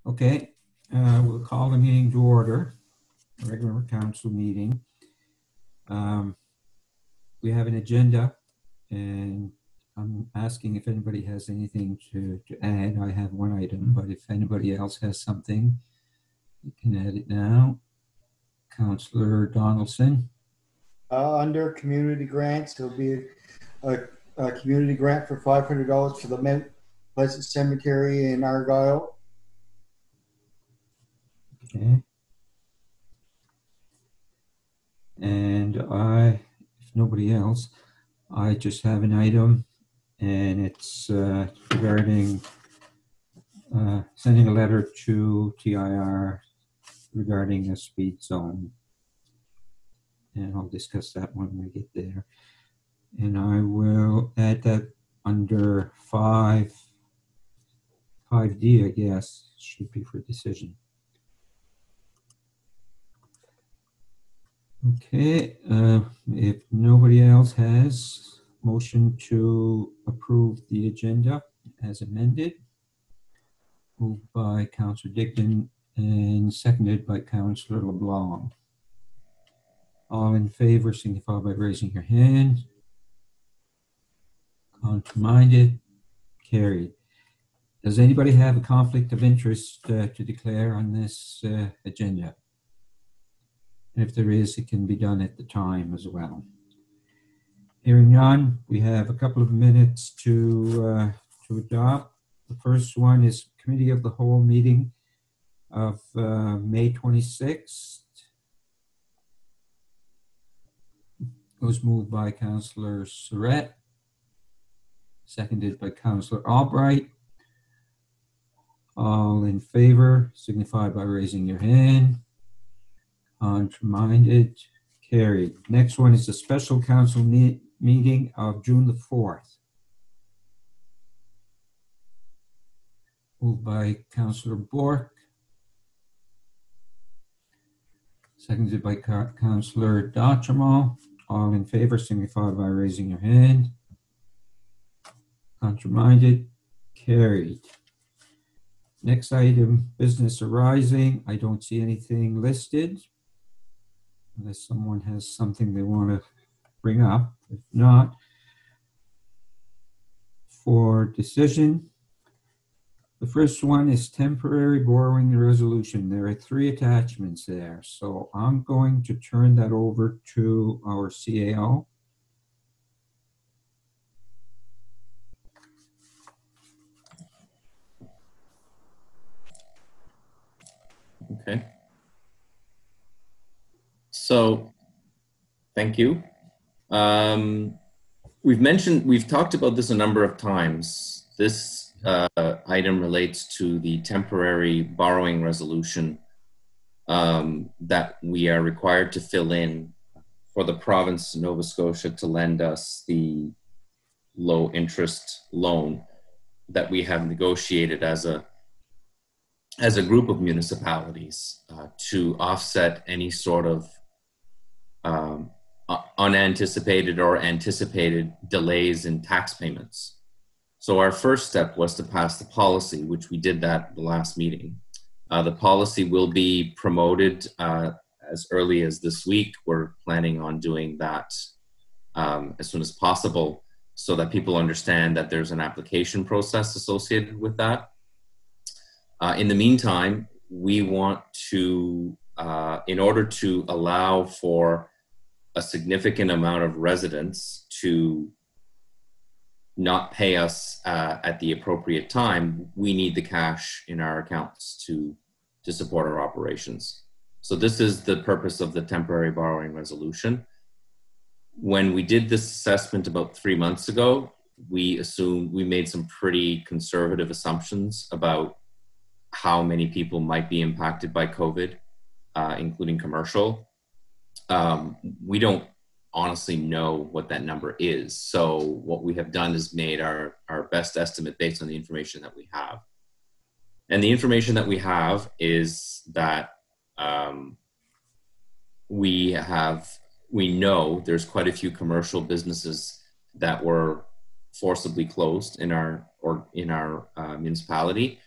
Okay, we'll call the meeting to order, regular council meeting. We have an agenda, and I'm asking if anybody has anything to add. I have one item, but if anybody else has something, you can add it now. Councillor Donaldson. Under community grants, there'll be a community grant for $500 for the Mount Pleasant Cemetery in Argyle. Okay. And if nobody else, I just have an item, and it's regarding sending a letter to TIR regarding a speed zone. And I'll discuss that when we get there. And I will add that under 5D, I guess, should be for decision. Okay, if nobody else has motion to approve the agenda as amended, moved by Councillor Digdon and seconded by Councillor LeBlanc. All in favor signify by raising your hand. Contrary-minded, carried. Does anybody have a conflict of interest to declare on this agenda? And if there is, it can be done at the time as well. Hearing none, we have a couple of minutes to adopt. The first one is Committee of the Whole meeting of May 26th. It was moved by Councillor Surratt, seconded by Councillor Albright. All in favor signify by raising your hand. Contrary-minded, carried. Next one is the special council meeting of June the 4th. Moved by Councillor Bork, seconded by Councillor D'Entremont. All in favor signify by raising your hand. Contrary-minded, carried. Next item, business arising. I don't see anything listed, unless someone has something they want to bring up. If not, for decision, the first one is temporary borrowing resolution. There are 3 attachments there, so I'm going to turn that over to our CAO. Okay. So, thank you. We've talked about this a number of times. This item relates to the temporary borrowing resolution that we are required to fill in for the province of Nova Scotia to lend us the low interest loan that we have negotiated as a group of municipalities to offset any sort of unanticipated or anticipated delays in tax payments. So our first step was to pass the policy, which we did that at the last meeting. The policy will be promoted as early as this week. We're planning on doing that as soon as possible so that people understand that there's an application process associated with that. In the meantime, we want to, in order to allow for a significant amount of residents to not pay us at the appropriate time, we need the cash in our accounts to support our operations. So this is the purpose of the temporary borrowing resolution. When we did this assessment about 3 months ago, we made some pretty conservative assumptions about how many people might be impacted by COVID, including commercial. We don't honestly know what that number is. So what we have done is made our best estimate based on the information that we have. And the information that we have is that we know there's quite a few commercial businesses that were forcibly closed in our municipality.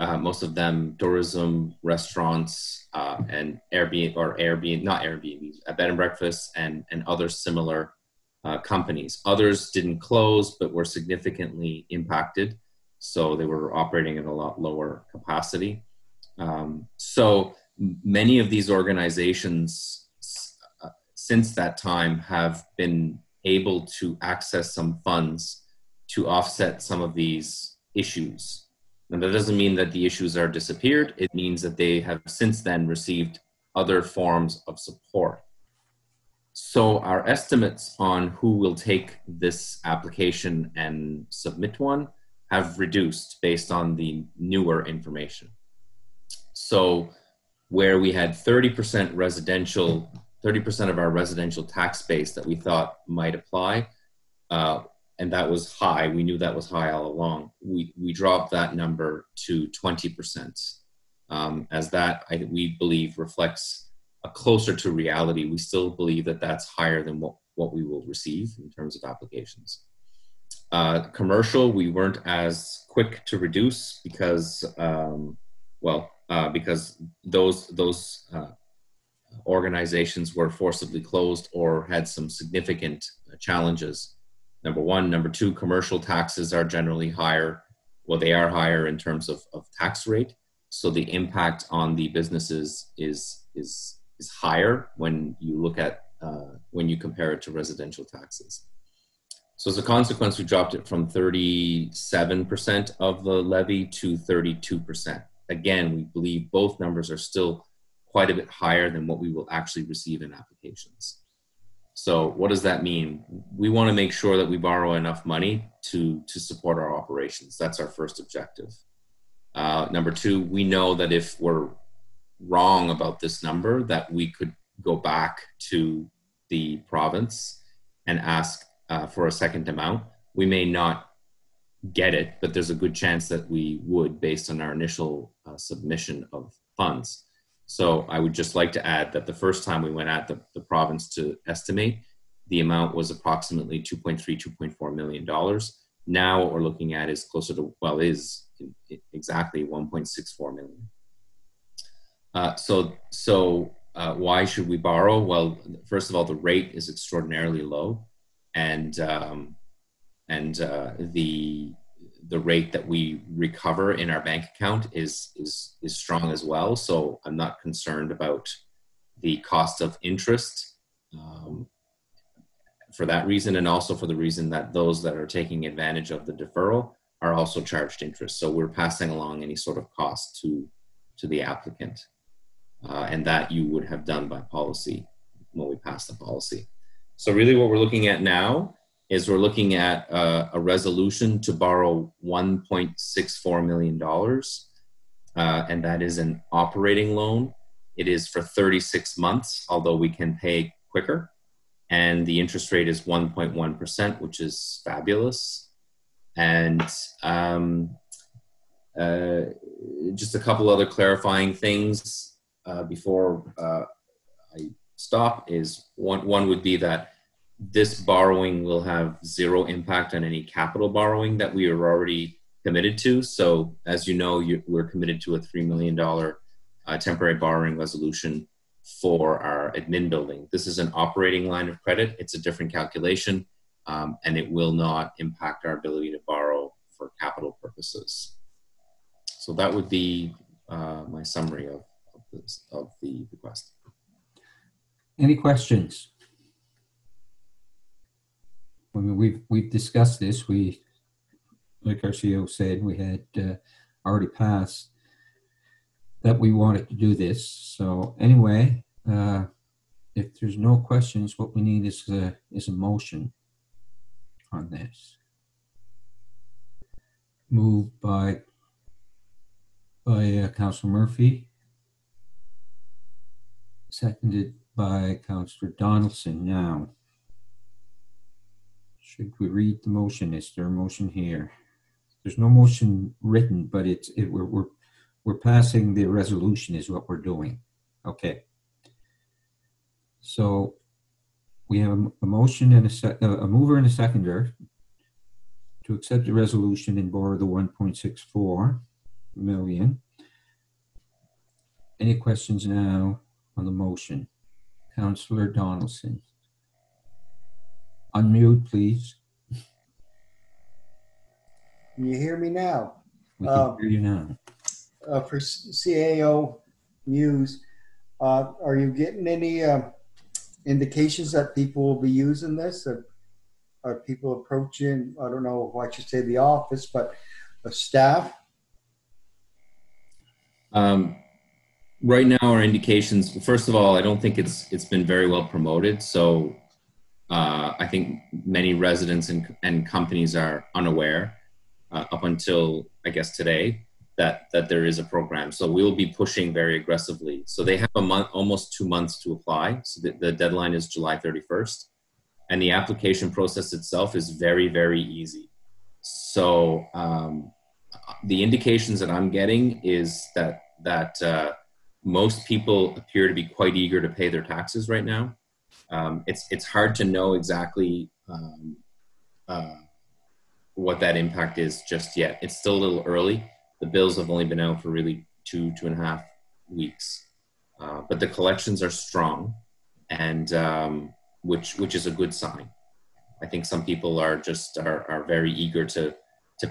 most of them tourism, restaurants, and Airbnb, not Airbnb, bed and breakfast, and other similar companies. Others didn't close, but were significantly impacted. So they were operating at a lot lower capacity. So many of these organizations since that time have been able to access some funds to offset some of these issues. And that doesn't mean that the issues are disappeared. It means that they have since then received other forms of support. So our estimates on who will take this application and submit one have reduced based on the newer information. So where we had 30% residential, 30% of our residential tax base that we thought might apply, and that was high, we knew that was high all along, we dropped that number to 20%, as that, we believe, reflects a closer to reality. We still believe that that's higher than what we will receive in terms of applications. Commercial, we weren't as quick to reduce because, because those organizations were forcibly closed or had some significant challenges. Number one. Number two, commercial taxes are generally higher. Well, they are higher in terms of tax rate. So the impact on the businesses is higher when you look at, when you compare it to residential taxes. So as a consequence, we dropped it from 37% of the levy to 32%. Again, we believe both numbers are still quite a bit higher than what we will actually receive in applications. So what does that mean? We want to make sure that we borrow enough money to support our operations. That's our first objective. Number two, we know that if we're wrong about this number, that we could go back to the province and ask for a second amount. We may not get it, but there's a good chance that we would based on our initial submission of funds. So I would just like to add that the first time we went at the province to estimate, the amount was approximately $2.3, $2.4 million. Now what we're looking at is closer to, well, is exactly 1.64 million. So why should we borrow? Well, first of all, the rate is extraordinarily low, and the rate that we recover in our bank account is strong as well. So I'm not concerned about the cost of interest for that reason, and also for the reason that those that are taking advantage of the deferral are also charged interest. So we're passing along any sort of cost to the applicant, and that you would have done by policy when we pass the policy. So really what we're looking at now is we're looking at a resolution to borrow $1.64 million, and that is an operating loan. It is for 36 months, although we can pay quicker, and the interest rate is 1.1%, which is fabulous. And just a couple other clarifying things before I stop is one would be that this borrowing will have zero impact on any capital borrowing that we are already committed to. So as you know, we're committed to a $3 million temporary borrowing resolution for our admin building. This is an operating line of credit. It's a different calculation, and it will not impact our ability to borrow for capital purposes. So that would be my summary of the request. Any questions? I mean, we've discussed this. We, like our CEO said, we had already passed that we wanted to do this. So anyway, if there's no questions, what we need is a motion on this. Moved by Councillor Murphy, seconded by Councillor Donaldson. Now, should we read the motion? Is there a motion here? There's no motion written, but we're passing the resolution is what we're doing. Okay. So we have a motion and a mover and a seconder to accept the resolution and borrow the 1.64 million. Any questions now on the motion? Councillor Donaldson. Unmute, please. Can you hear me now? We can hear you now. For CAO News, are you getting any indications that people will be using this? Are people approaching, I don't know if I should say the office, but the staff? Right now, our indications, first of all, I don't think it's been very well promoted. So I think many residents and companies are unaware up until, I guess, today that there is a program. So we will be pushing very aggressively. So they have a month, almost 2 months to apply. So the deadline is July 31st. And the application process itself is very, very easy. So the indications that I'm getting is that most people appear to be quite eager to pay their taxes right now. It's hard to know exactly what that impact is just yet. It's still a little early. The bills have only been out for really two and a half weeks, but the collections are strong, and which is a good sign. I think some people are very eager to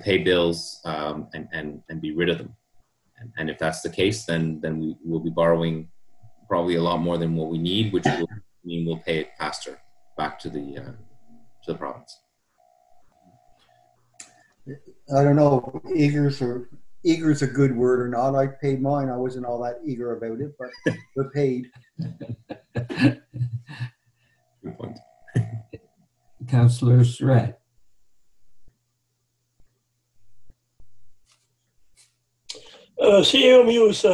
pay bills and be rid of them. And if that's the case, then we will be borrowing probably a lot more than what we need, which will mean we'll pay it faster back to the province. I don't know, eager's a good word or not. I paid mine. I wasn't all that eager about it, but we're paid. Good point. Councillor Surratt. CEO Muse,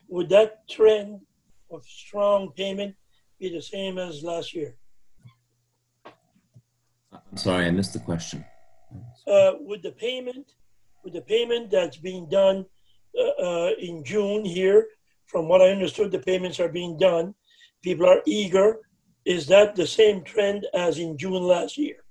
would that trend of strong payment be the same as last year? I'm sorry, I missed the question. Would the payment that's being done in June here, from what I understood, the payments are being done, people are eager. Is that the same trend as in June last year?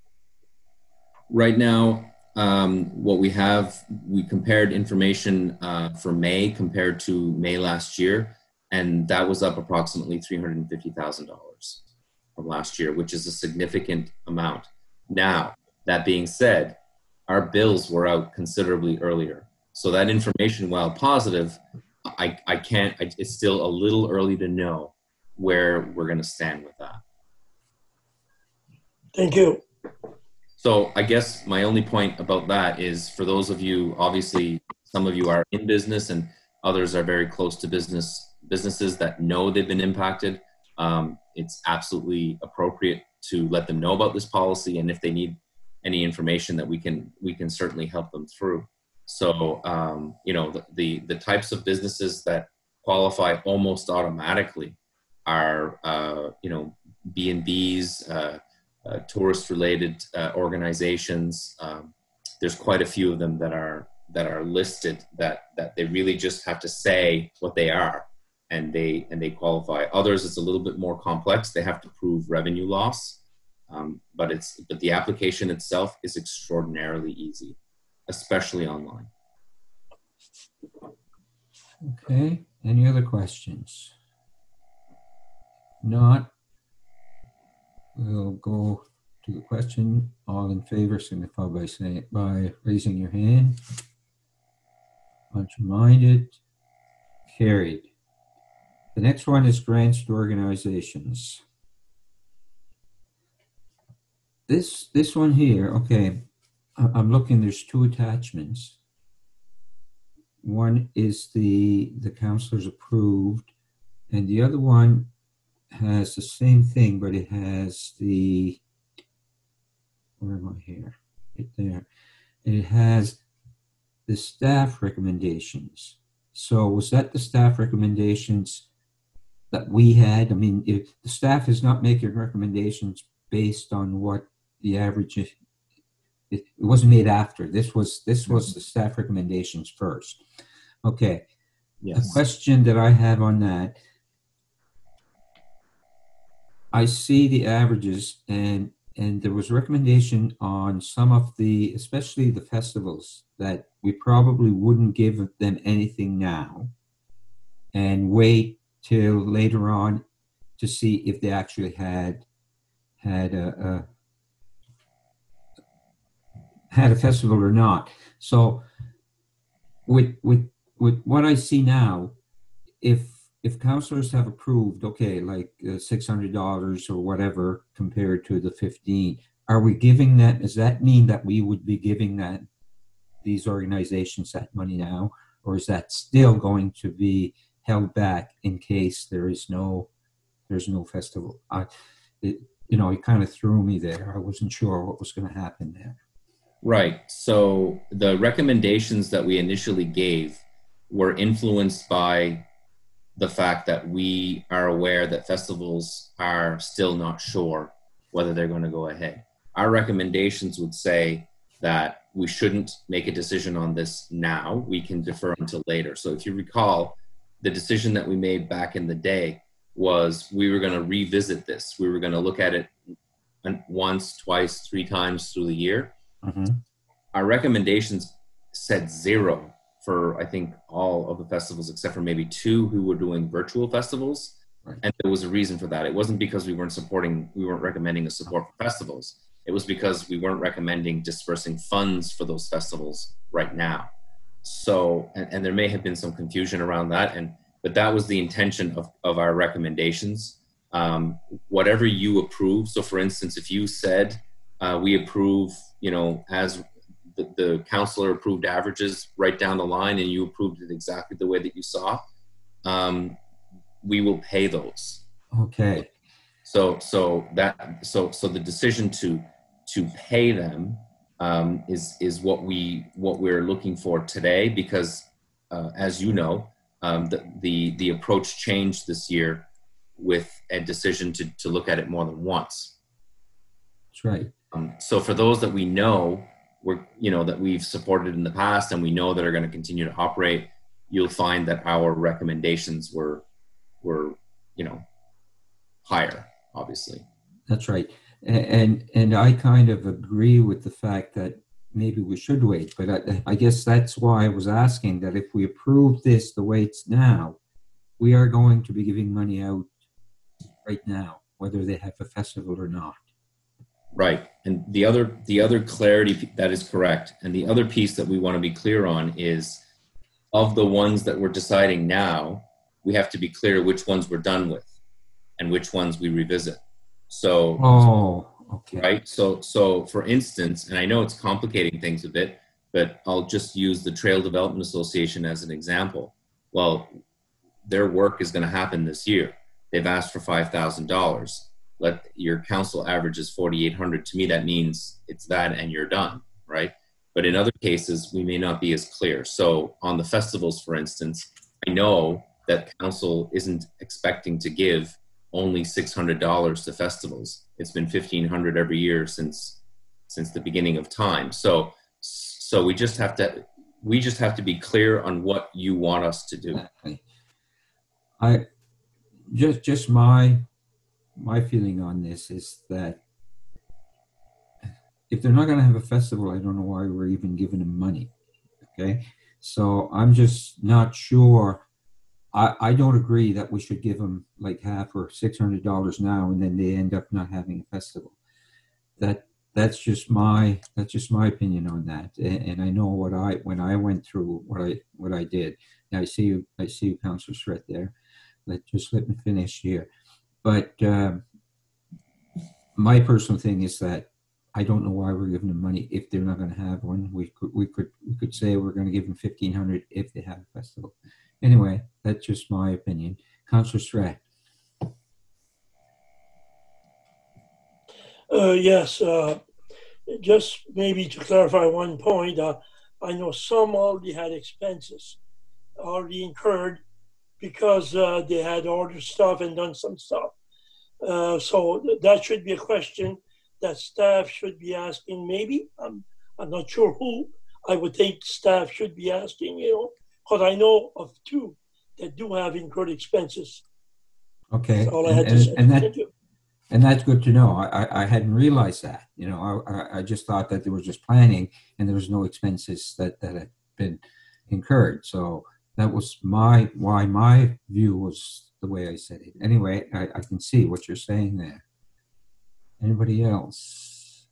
Right now, what we have, we compared information for May compared to May last year, and that was up approximately $350,000 from last year, which is a significant amount. Now, that being said, our bills were out considerably earlier. So that information, while positive, it's still a little early to know where we're going to stand with that. Thank you. So I guess my only point about that is, for those of you, obviously some of you are in business and others are very close to businesses that know they've been impacted. It's absolutely appropriate to let them know about this policy, and if they need any information that we can certainly help them through. So you know, the types of businesses that qualify almost automatically are you know, B&Bs, tourist related organizations. There's quite a few of them that are listed that they really just have to say what they are, and they qualify. Others, it's a little bit more complex. They have to prove revenue loss. But the application itself is extraordinarily easy, especially online. Okay, any other questions? Not, we'll go to the question. All in favor signify by raising your hand. Contrary-minded, carried. The next one is grants to organizations. This one here, okay, I'm looking, there's two attachments. One is the councillors approved, and the other one has the same thing, but it has the, where am I here? Right there. And it has the staff recommendations. So was that the staff recommendations that we had? I mean, if the staff is not making recommendations based on what the average, it wasn't made after. This was the staff recommendations first. Okay. Yes. The question that I have on that, I see the averages, and and there was a recommendation on some of the, especially the festivals, that we probably wouldn't give them anything now and wait till later on to see if they actually had a festival or not. So with what I see now, if councillors have approved, okay, like $600 or whatever compared to the 15, are we giving that? Does that mean that we would be giving these organizations that money now, or is that still going to be held back in case there's no festival? It kind of threw me there. I wasn't sure what was going to happen there. Right. So the recommendations that we initially gave were influenced by the fact that we are aware that festivals are still not sure whether they're going to go ahead. Our recommendations would say that we shouldn't make a decision on this now. We can defer until later. So if you recall, the decision that we made back in the day was we were going to revisit this. We were going to look at it once, twice, 3 times through the year. Mm-hmm. Our recommendations said 0 for, I think, all of the festivals except for maybe 2 who were doing virtual festivals. Right. And there was a reason for that. It wasn't because we weren't recommending a support for festivals. It was because we weren't recommending dispersing funds for those festivals right now. So, and there may have been some confusion around that, but that was the intention of our recommendations. Whatever you approve. So for instance, if you said, we approve, as the councillor approved averages right down the line and you approved it exactly the way that you saw, we will pay those. Okay. So the decision to pay them is what we're looking for today, because as you know, the approach changed this year with a decision to look at it more than once. That's right. So for those that we know, that we've supported in the past and we know that are going to continue to operate, you'll find that our recommendations were higher, obviously. That's right. And I kind of agree with the fact that maybe we should wait, but I guess that's why I was asking that if we approve this the way it's now, we are going to be giving money out right now, whether they have a festival or not. Right. And the other clarity, that is correct. And the other piece that we want to be clear on is, of the ones that we're deciding now, we have to be clear which ones we're done with and which ones we revisit. So, okay. Right. So for instance, and I know it's complicating things a bit, but I'll just use the Trail Development Association as an example. Well, their work is going to happen this year. They've asked for $5,000. Your council average is $4,800. To me, that means it's that and you're done, right? But in other cases, we may not be as clear. So on the festivals, for instance, I know that council isn't expecting to give only $600 to festivals. It's been $1,500 every year since the beginning of time. So we just have to be clear on what you want us to do. I just my feeling on this is that if they're not going to have a festival, I don't know why we're even giving them money. Okay, so I'm just not sure. I don't agree that we should give them like half or $600 now and then they end up not having a festival. That's just my opinion on that. And I know when I went through what I did. Now I see you, Councillor Surratt there. Let me finish here. But my personal thing is that I don't know why we're giving them money if they're not going to have one. We could say we're going to give them $1,500 if they have a festival. Anyway, that's just my opinion. Councillor Surratt. Yes, just maybe to clarify one point, I know some already had expenses already incurred because they had ordered stuff and done some stuff. So that should be a question that staff should be asking. Maybe I'm not sure who. I would think staff should be asking, because I know of 2 that do have incurred expenses. Okay, That's all I had to say. And that's good to know. I hadn't realized that. I just thought that they were just planning and there was no expenses that had been incurred. So that was why my view was the way I said it. Anyway, I can see what you're saying there. Anybody else?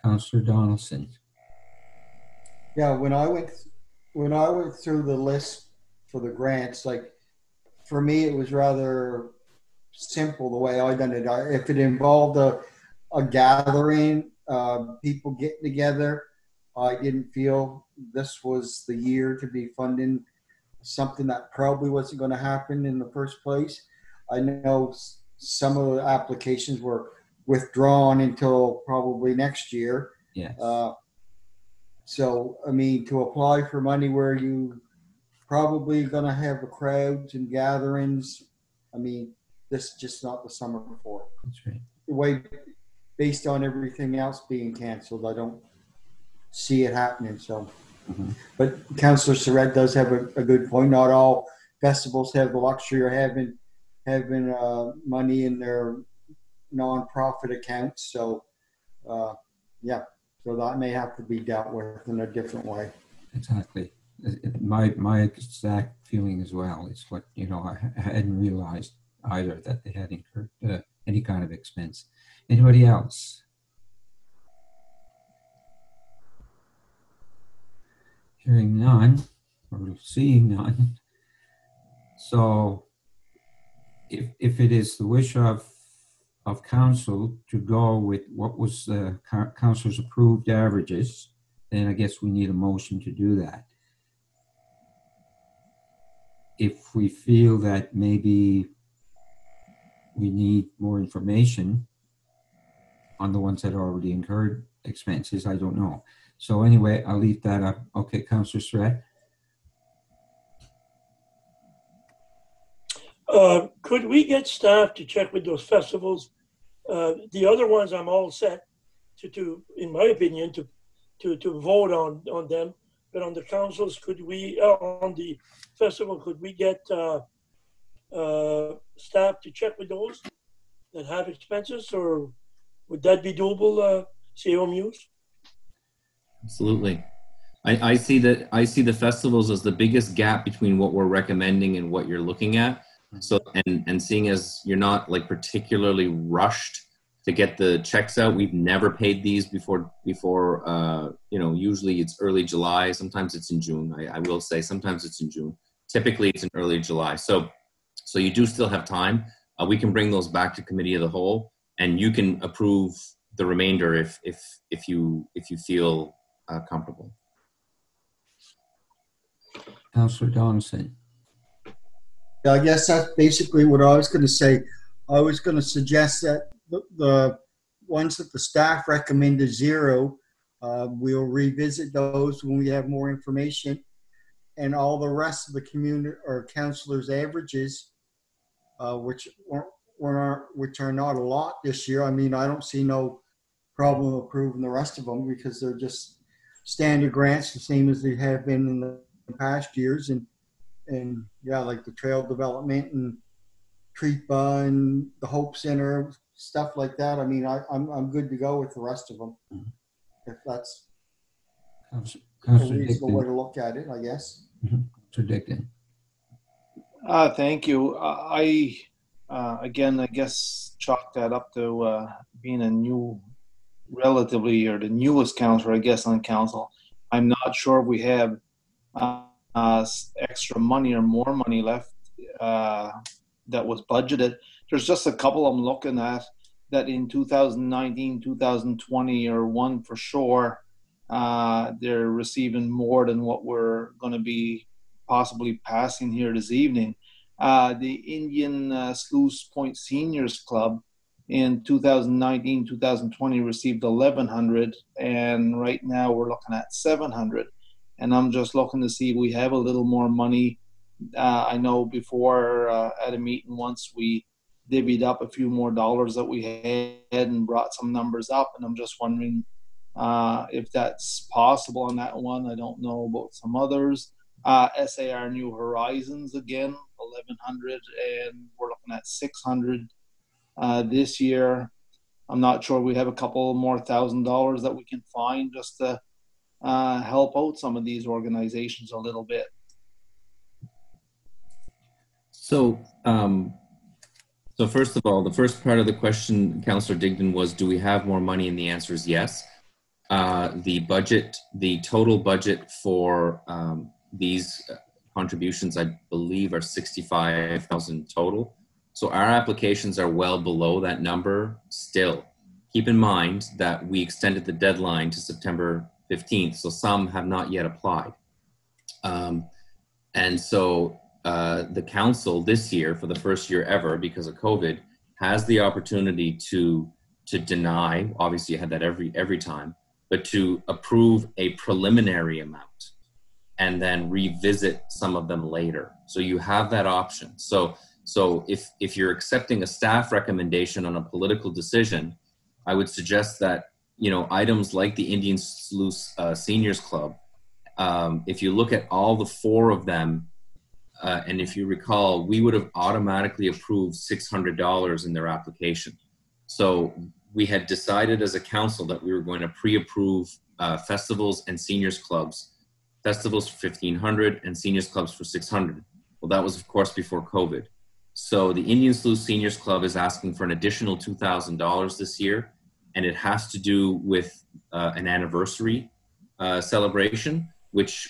Councillor Donaldson. Yeah, when I went through the list for the grants, like for me, it was rather simple the way I done it. If it involved a gathering, people getting together, I didn't feel this was the year to be funding something that probably wasn't going to happen in the first place. I know some of the applications were withdrawn until probably next year. Yes. So, I mean, to apply for money where you probably going to have crowds and gatherings, I mean, this is just not the summer before. That's right. The way, based on everything else being canceled, I don't see it happening. So, but Councillor Surratt does have a good point. Not all festivals have the luxury of having money in their non-profit accounts. So, yeah. So that may have to be dealt with in a different way. Exactly. My exact feeling as well is what, I hadn't realized either that they had incurred any kind of expense. Anybody else? Hearing none or seeing none. So if it is the wish of council to go with what was the council's approved averages, then I guess we need a motion to do that. If we feel that maybe we need more information on the ones that already incurred expenses, I don't know. So anyway, I'll leave that up. Okay, Councillor Surratt. Could we get staff to check with those festivals? The other ones I'm all set to in my opinion, to vote on them. But on the councils, could we, on the festival, could we get staff to check with those that have expenses, or would that be doable, CO Muse? Absolutely. I see the festivals as the biggest gap between what we're recommending and what you're looking at. So, and seeing as you're not like particularly rushed to get the checks out, we've never paid these before, usually it's early July. Sometimes it's in June. I will say sometimes it's in June. Typically it's in early July. So you do still have time. We can bring those back to committee of the whole, and you can approve the remainder if you feel comfortable. Councillor Donaldson. Yeah, I guess that's basically what I was going to say. I was going to suggest that the ones that the staff recommended zero, we'll revisit those when we have more information, and all the rest of the community or councillors' averages, which are not a lot this year. I mean, I don't see no problem approving the rest of them because they're just standard grants, the same as they have been in the past years, and yeah, like the trail development and TREPA and the Hope Center, stuff like that. I mean, I'm good to go with the rest of them, if that's a reasonable way to look at it, I guess. Dickin. Thank you. Again, I guess chalk that up to being the newest councillor, I guess, on council. I'm not sure if we have extra money or more money left that was budgeted. There's just a couple I'm looking at that in 2019, 2020, or one for sure, they're receiving more than what we're going to be possibly passing here this evening. The Indian Sluice Point Seniors Club in 2019, 2020 received $1,100, and right now we're looking at $700. And I'm just looking to see if we have a little more money. I know before at a meeting once we divvied up a few more dollars that we had and brought some numbers up, and I'm just wondering if that's possible on that one. I don't know about some others. SAR New Horizons again, $1,100, and we're looking at $600. This year, I'm not sure. We have a couple more $1,000 that we can find just to help out some of these organizations a little bit. So, so first of all, the first part of the question, Councillor Digdon, was, do we have more money? And the answer is yes. The total budget for these contributions, I believe, are $65,000 total. So our applications are well below that number still. Keep in mind that we extended the deadline to September 15th, so some have not yet applied. And so the council this year, for the first year ever because of COVID, has the opportunity to deny, obviously you had that every time, but to approve a preliminary amount and then revisit some of them later. So you have that option. So if you're accepting a staff recommendation on a political decision, I would suggest that, you know, items like the Indian Sluice Seniors Club, if you look at all the 4 of them, and if you recall, we would have automatically approved $600 in their application. So we had decided as a council that we were going to pre-approve festivals and seniors clubs, festivals for $1,500 and seniors clubs for $600. Well, that was of course before COVID. So the Indian Sluice Seniors Club is asking for an additional $2,000 this year, and it has to do with an anniversary celebration, which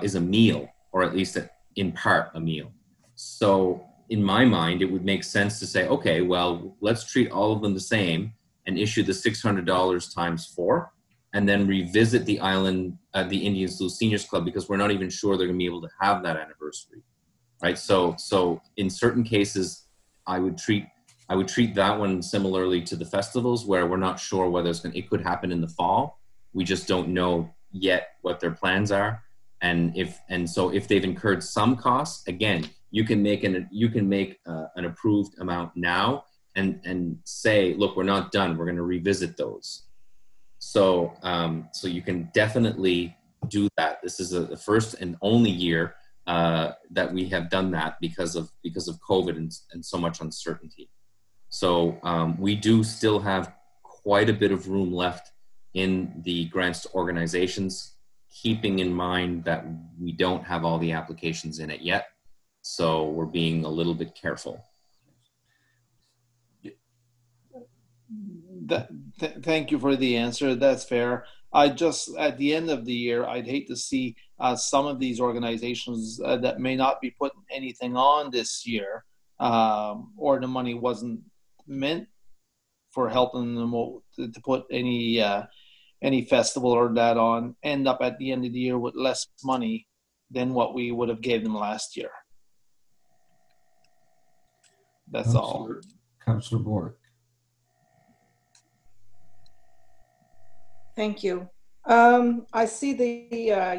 is a meal, or at least in part a meal. So in my mind, it would make sense to say, okay, well, let's treat all of them the same and issue the $600 times 4, and then revisit the the Indian Sluice Seniors Club, because we're not even sure they're gonna be able to have that anniversary, right? So in certain cases, I would treat that one similarly to the festivals, where we're not sure whether it could happen in the fall. We just don't know yet what their plans are. So if they've incurred some costs, again, you can make an approved amount now and say, look, we're not done. We're going to revisit those. So you can definitely do that. This is the first and only year that we have done that because of COVID and so much uncertainty. So we do still have quite a bit of room left in the grants to organizations, keeping in mind that we don't have all the applications in it yet. So we're being a little bit careful. Thank you for the answer. That's fair. At the end of the year, I'd hate to see some of these organizations that may not be putting anything on this year, or the money wasn't meant for helping them to put any festival or that on, end up at the end of the year with less money than what we would have gave them last year. That's all. Councillor Bork. Thank you. I see the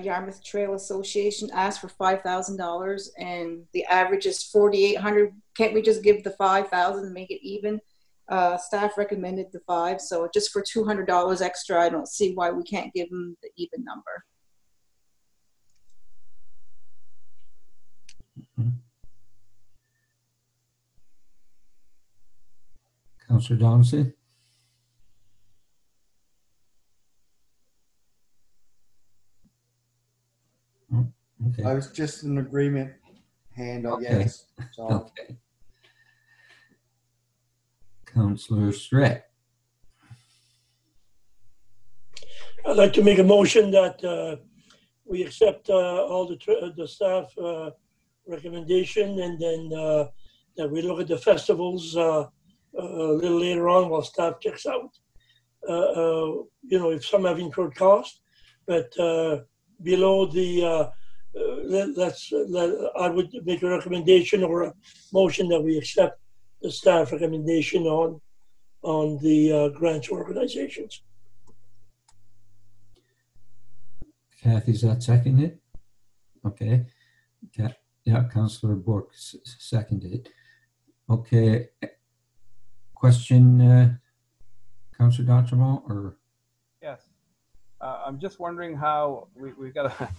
Yarmouth Trail Association asked for $5,000 and the average is $4,800. Can't we just give the $5,000 and make it even? Staff recommended the 5, so just for $200 extra, I don't see why we can't give them the even number. Mm-hmm. Councillor Donnelly. Oh, okay. I was just in agreement, hand on yes. So. Okay. Councillor Strat. I'd like to make a motion that we accept all the staff recommendation, and then that we look at the festivals a little later on while staff checks out. You know, if some have incurred cost, but below the I would make a recommendation or a motion that we accept the staff recommendation on the grants organizations. Kathy's that seconded? Okay. Yeah, Councillor Bork seconded it. Okay. Question, Councillor D'Entremont, or? Yes. I'm just wondering how we've got to,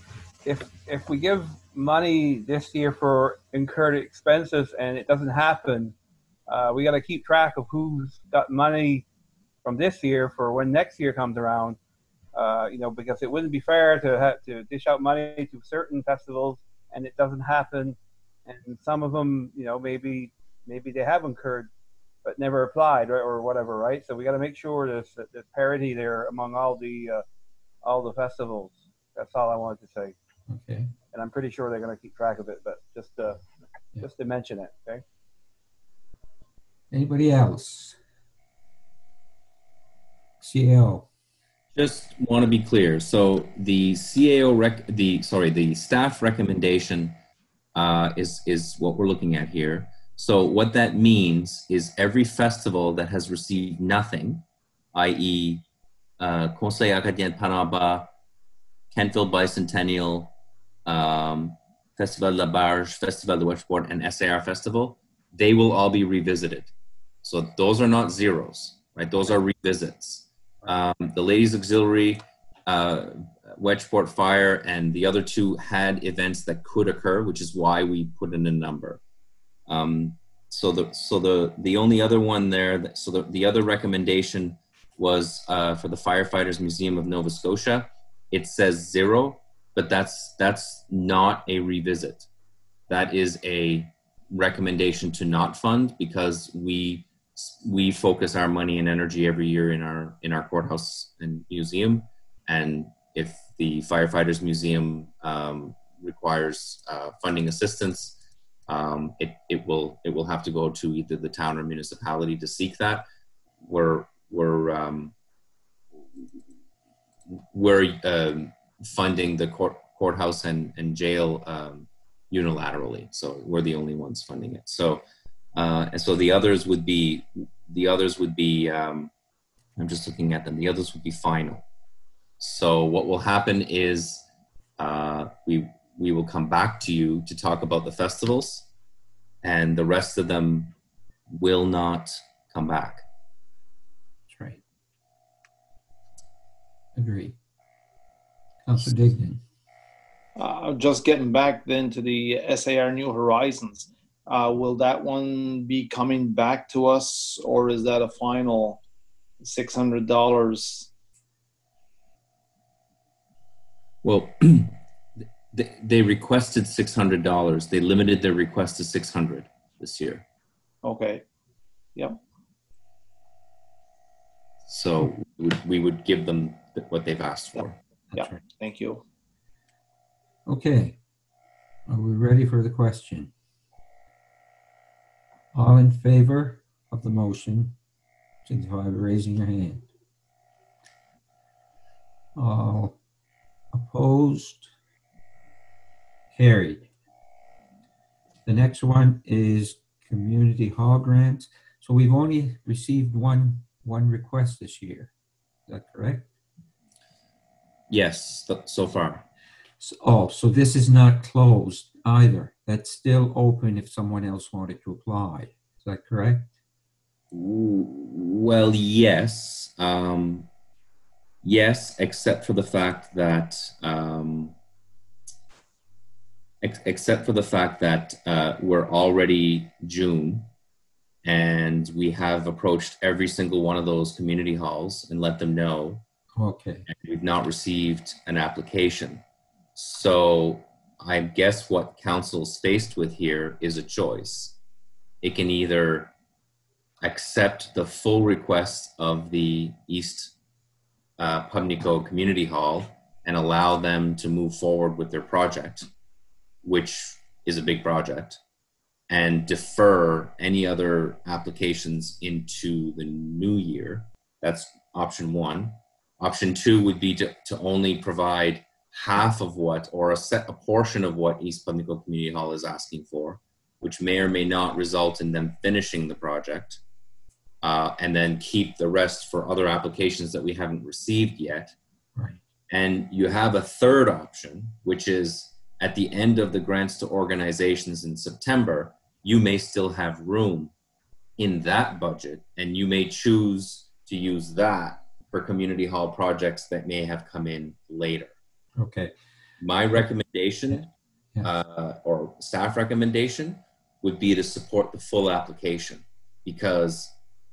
if we give money this year for incurred expenses and it doesn't happen, we got to keep track of who's got money from this year for when next year comes around. Because it wouldn't be fair to have to dish out money to certain festivals and it doesn't happen. And some of them, maybe they have incurred but never applied, right, or whatever, right? So we got to make sure there's parity there among all the festivals. That's all I wanted to say. Okay. And I'm pretty sure they're going to keep track of it, but just to mention it, okay? Anybody else? CAO. Just want to be clear. So the the staff recommendation is what we're looking at here. So what that means is every festival that has received nothing, i.e. Conseil Acadien de Panama, Kentville Bicentennial, Festival de la Barge, Festival de Westport, and SAR Festival, they will all be revisited. So those are not zeros, right? Those are revisits. The Ladies Auxiliary, Wedgeport Fire, and the other two had events that could occur, which is why we put in a number. So the only other one there, the other recommendation was for the Firefighters Museum of Nova Scotia. It says 0, but that's not a revisit. That is a recommendation to not fund, because we focus our money and energy every year in our courthouse and museum, and if the Firefighters Museum requires funding assistance, it will have to go to either the town or municipality to seek that. We're funding the courthouse and jail unilaterally, so we're the only ones funding it. So the others would be I'm just looking at them. The others would be final. So what will happen is we will come back to you to talk about the festivals, and the rest of them will not come back. That's right. Agree. Councillor Dignan. Just getting back then to the SAR New Horizons, will that one be coming back to us, or is that a final $600? Well, they requested $600. They limited their request to $600 this year. Okay. Yep. So we would give them what they've asked for. Yeah. Right. Thank you. Okay. Are we ready for the question? All in favor of the motion, signify by raising your hand. All opposed? Carried. The next one is community hall grants. So we've only received one request this year. Is that correct? Yes, so far. So this is not closed either. That's still open if someone else wanted to apply. Is that correct? Well, yes. Yes, except for the fact that we're already June, and we have approached every single one of those community halls and let them know. Okay. And we've not received an application. So I guess what council's faced with here is a choice. It can either accept the full request of the East Pubnico Community Hall and allow them to move forward with their project, which is a big project, and defer any other applications into the new year. That's option one. Option two would be to only provide half of what, or a portion of what East Pubnico Community Hall is asking for, which may or may not result in them finishing the project, and then keep the rest for other applications that we haven't received yet. Right. And you have a third option, which is at the end of the grants to organizations in September, you may still have room in that budget, and you may choose to use that for community hall projects that may have come in later. Okay. My recommendation, Yes. or staff recommendation, would be to support the full application, because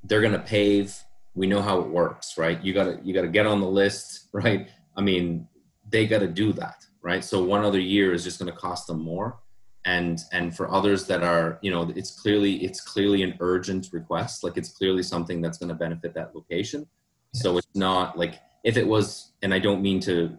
they're going to pave. We know how it works, right? You got to get on the list, right? I mean, they got to do that, right? So one other year is just going to cost them more. And for others that are, you know, it's clearly an urgent request. Like, it's clearly something that's going to benefit that location. Yes. So it's not like, if it was, and I don't mean to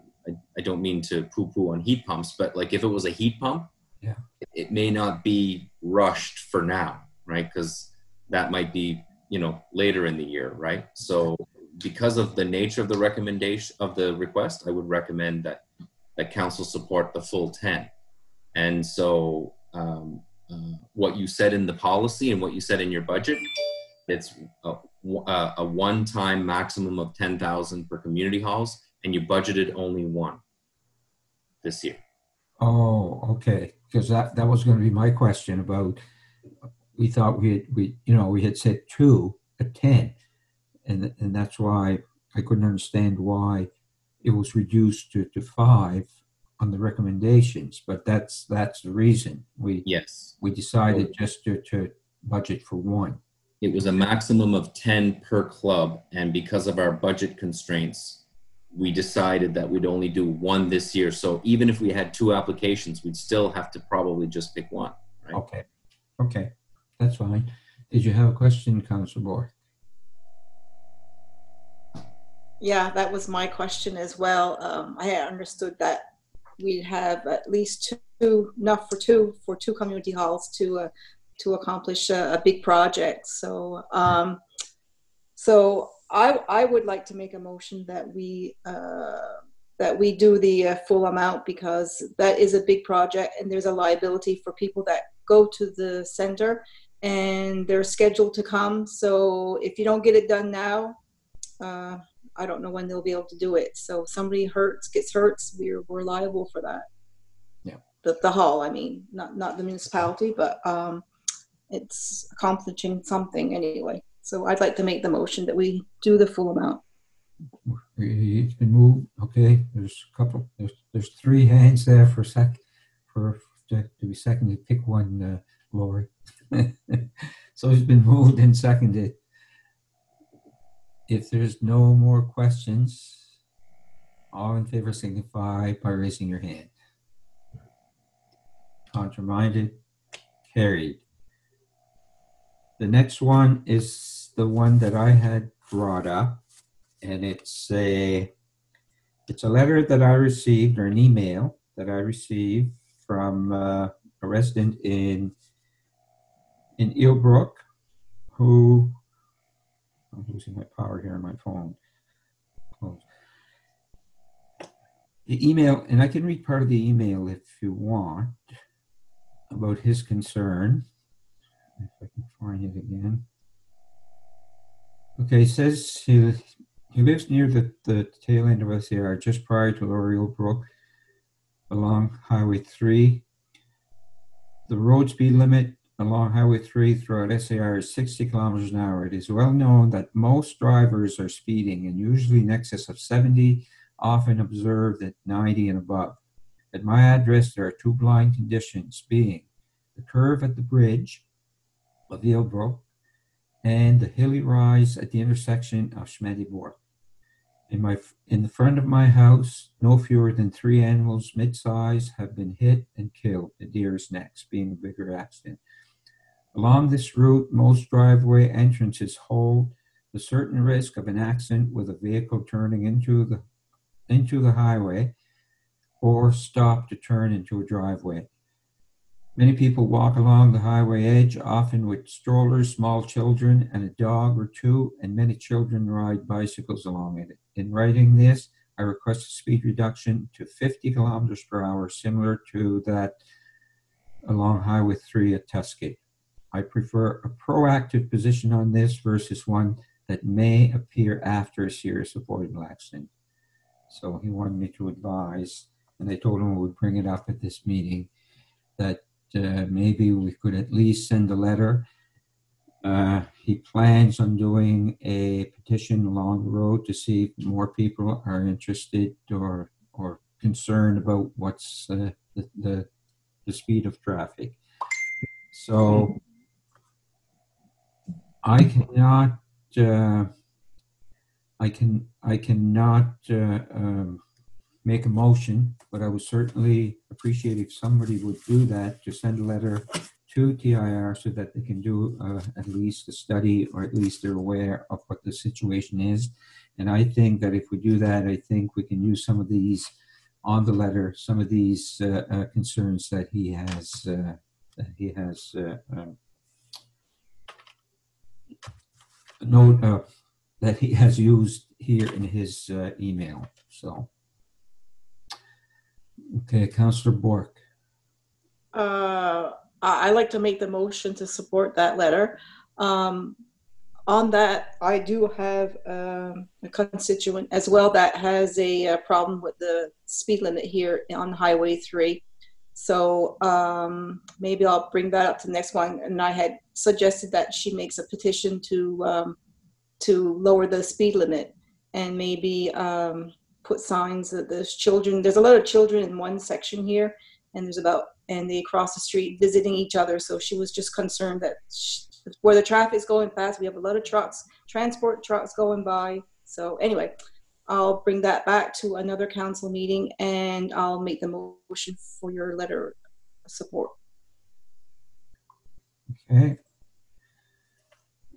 poo-poo on heat pumps, but like, if it was a heat pump, yeah, it may not be rushed for now, right? Because that might be, you know, later in the year, right? So because of the nature of the recommendation of the request, I would recommend that council support the full 10. And so what you said in the policy and what you said in your budget, it's a one-time maximum of 10,000 for community halls, and you budgeted only one this year. Oh, okay. Because that was going to be my question about, we thought we had said 2 at 10, and that's why I couldn't understand why it was reduced to 5 on the recommendations. But that's the reason we decided just to budget for 1. It was a maximum of 10 per club, and because of our budget constraints, we decided that we'd only do 1 this year. So even if we had 2 applications, we'd still have to probably just pick 1. Right? Okay, that's fine. Did you have a question, Councillor Bohr? Yeah, that was my question as well. I had understood that we'd have at least 2, enough for 2 community halls to accomplish a big project. So I would like to make a motion that we do the full amount, because that is a big project and there's a liability for people that go to the center and they're scheduled to come. So if you don't get it done now, I don't know when they'll be able to do it. So if somebody gets hurt, we're liable for that. Yeah. The hall, I mean, not the municipality, but it's accomplishing something anyway. So I'd like to make the motion that we do the full amount. It's been moved. Okay, there's 3 hands there to be seconded. Pick one, Lori. So it's been moved and seconded. If there's no more questions, all in favor signify by raising your hand. Contrary-minded, carried. The next one is the one that I had brought up, and it's a letter that I received, or an email that I received from a resident in Eelbrook, who, I'm losing my power here on my phone. Close. The email, and I can read part of the email if you want, about his concern. If I can find it again. Okay, it says he lives near the tail end of SAR, just prior to Lower Eelbrook, along Highway 3. The road speed limit along Highway 3 throughout SAR is 60 kilometers an hour. It is well known that most drivers are speeding, and usually in excess of 70, often observed at 90 and above. At my address, there are 2 blind conditions, being the curve at the bridge of Eelbrook and the hilly rise at the intersection of Schmedibor. In the front of my house, no fewer than 3 animals mid-size have been hit and killed, the deer's next being a bigger accident. Along this route, most driveway entrances hold the certain risk of an accident with a vehicle turning into the highway or stop to turn into a driveway. Many people walk along the highway edge, often with strollers, small children, and a dog or 2, and many children ride bicycles along it. In writing this, I request a speed reduction to 50 kilometers per hour, similar to that along Highway 3 at Tuskegee. I prefer a proactive position on this versus one that may appear after a serious avoidable accident. So he wanted me to advise, and I told him we would bring it up at this meeting, that maybe we could at least send a letter. He plans on doing a petition along the road to see if more people are interested or concerned about what's the speed of traffic. So I cannot. I cannot make a motion, but I would certainly appreciate if somebody would do that, to send a letter to TIR so that they can do at least a study, or at least they're aware of what the situation is. And I think that if we do that, I think we can use some of these on the letter, some of these concerns that he has that he has used here in his email. So, okay, Councillor Bork. I like to make the motion to support that letter. On that, I do have a constituent as well that has a problem with the speed limit here on Highway 3. So maybe I'll bring that up to the next one. And I had suggested that she makes a petition to lower the speed limit, and maybe put signs that there's a lot of children in one section here, and they cross the street visiting each other. So she was just concerned that where the traffic's going fast, we have a lot of transport trucks going by. So anyway, I'll bring that back to another council meeting, and I'll make the motion for your letter of support. Okay.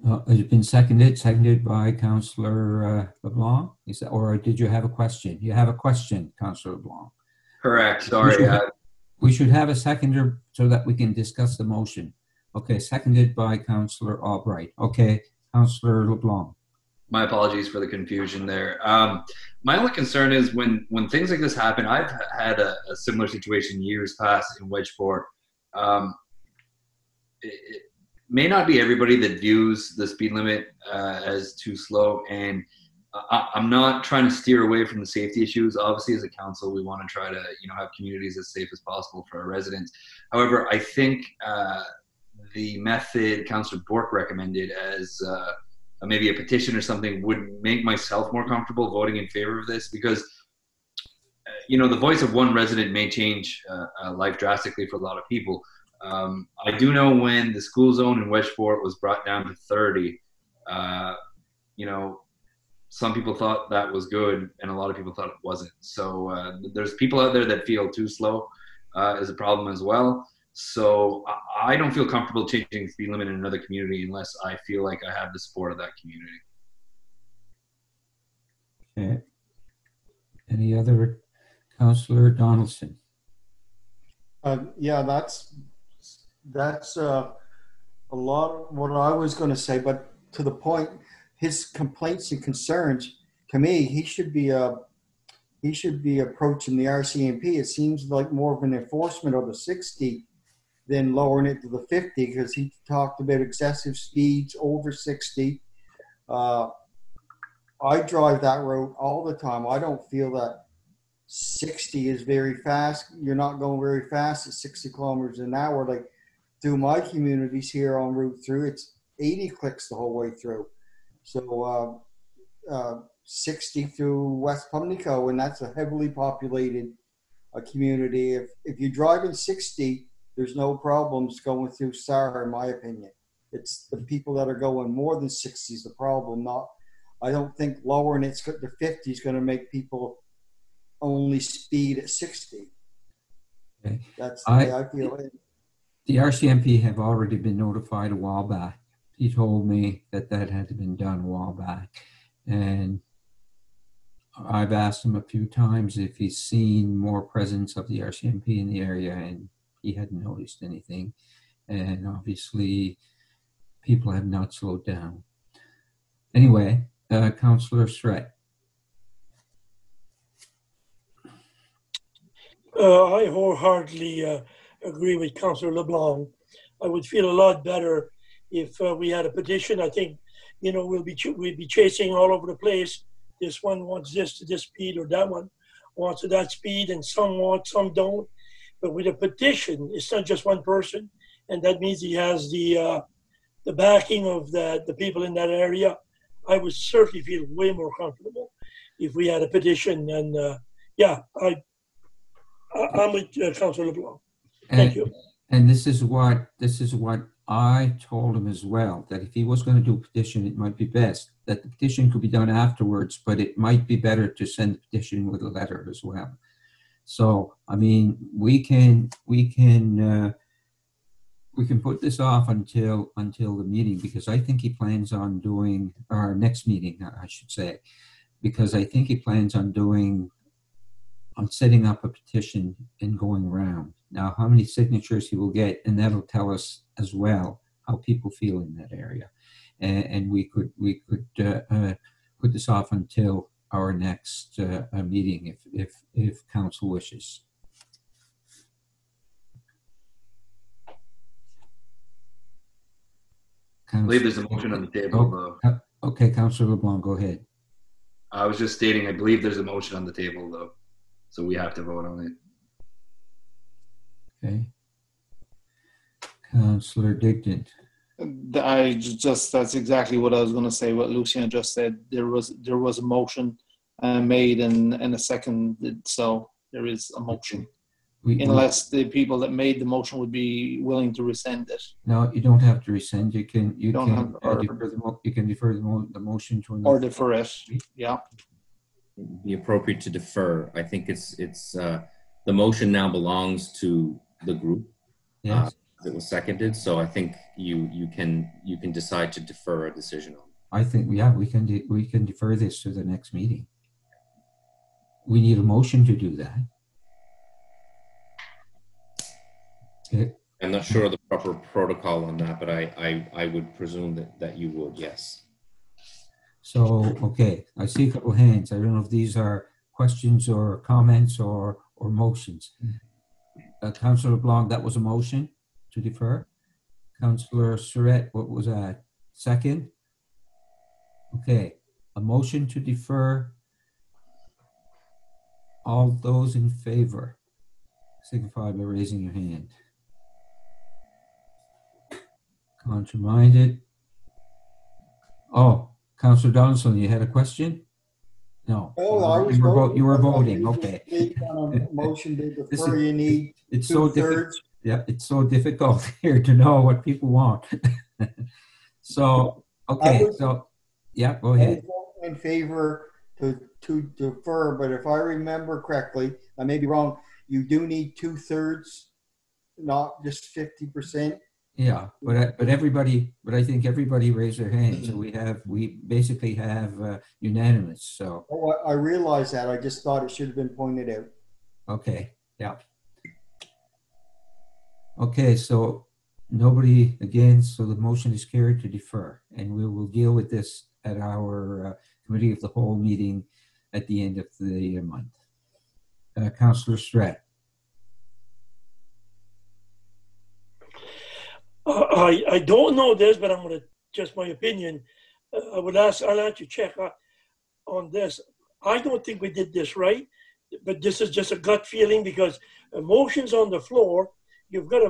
Has it been seconded by Councillor LeBlanc? Or did you have a question? You have a question, Councillor LeBlanc. Correct. Sorry. We should have a seconder so that we can discuss the motion. Okay, seconded by Councillor Albright. Okay, Councillor LeBlanc. My apologies for the confusion there. My only concern is when things like this happen, I've had a similar situation years past in Wedgeport. It may not be everybody that views the speed limit as too slow, and I'm not trying to steer away from the safety issues. Obviously, as a council, we want to try to have communities as safe as possible for our residents. However, I think the method Councillor Bork recommended as maybe a petition or something would make myself more comfortable voting in favor of this, because the voice of one resident may change life drastically for a lot of people. I do know when the school zone in Wedgeport was brought down to 30, some people thought that was good, and a lot of people thought it wasn't. So there's people out there that feel too slow is a problem as well. So I don't feel comfortable changing the speed limit in another community unless I feel like I have the support of that community. Okay. Any other? Councillor Donaldson. Yeah, that's a lot of what I was going to say, but to the point, his complaints and concerns, to me, he should be approaching the RCMP. It seems like more of an enforcement of the 60 than lowering it to the 50, because he talked about excessive speeds over 60. I drive that road all the time. I don't feel that 60 is very fast. You're not going very fast at 60 kilometers an hour. Like through my communities here on Route 3, it's 80 clicks the whole way through. So 60 through West Pubnico, and that's a heavily populated community. If you're driving 60, there's no problems going through SAR, in my opinion. It's the people that are going more than 60 is the problem. I don't think lowering it to 50 is going to make people only speed at 60. Okay. That's the way I feel it. The RCMP have already been notified a while back. He told me that had been done a while back. And I've asked him a few times if he's seen more presence of the RCMP in the area, and he hadn't noticed anything. And obviously, people have not slowed down. Anyway, Councillor Surratt. I wholeheartedly agree with Councillor LeBlanc. I would feel a lot better if we had a petition. I think, we'll be chasing all over the place. This one wants this to this speed, or that one wants to that speed, and some want, some don't. But with a petition, it's not just one person, and that means he has the backing of the people in that area. I would certainly feel way more comfortable if we had a petition. And I'm with Councillor LeBlanc. Thank you. And this is what I told him as well that if he was going to do a petition, it might be best that the petition could be done afterwards, but it might be better to send the petition with a letter as well. So, I mean, we can put this off until the meeting, because I think he plans on doing our next meeting, I should say, because I think he plans on setting up a petition and going around. Now, how many signatures he will get, and that'll tell us as well how people feel in that area, and we could put this off until our next meeting if council wishes. I believe there's a motion on the table, though. Okay, Councillor LeBlanc, go ahead. I was just stating, I believe there's a motion on the table, though, so we have to vote on it. Okay. Councillor Digdon. That's exactly what I was going to say. What Lucien just said. There was a motion made and a second, so there is a motion. Unless the people that made the motion would be willing to rescind it. No, you don't have to rescind. You can defer the motion to another. Or defer it. Yeah. It'd be appropriate to defer. I think it's the motion now belongs to the group. Yes. It was seconded, so I think you can decide to defer a decision on. I think we can defer this to the next meeting. We need a motion to do that. Okay. I'm not sure of the proper protocol on that, but I would presume that you would, yes. So, okay, I see a couple of hands. I don't know if these are questions or comments or motions. Councillor LeBlanc, that was a motion to defer. Councillor Surratt, what was that? Second? Okay, a motion to defer. All those in favor, signify by raising your hand. Contraminded. Oh, Councillor Donaldson, you had a question? No. Oh, I was you were voting. Okay. Motion to defer. You need it's so difficult. Yeah, it's so difficult here to know what people want. So, okay. So, yeah, go ahead. In favor to defer, but if I remember correctly, I may be wrong. You do need 2/3, not just 50%. Yeah, but I think everybody raised their hand, so we basically have unanimous. So. Oh, I realize that. I just thought it should have been pointed out. Okay. Yeah. Okay, so nobody against, so the motion is carried to defer, and we will deal with this at our committee of the whole meeting at the end of the month. Councillor Stratt. I don't know this, but I'm going to, just my opinion, I'll let you check on this. I don't think we did this right, but this is just a gut feeling, because a motion's on the floor. You've got to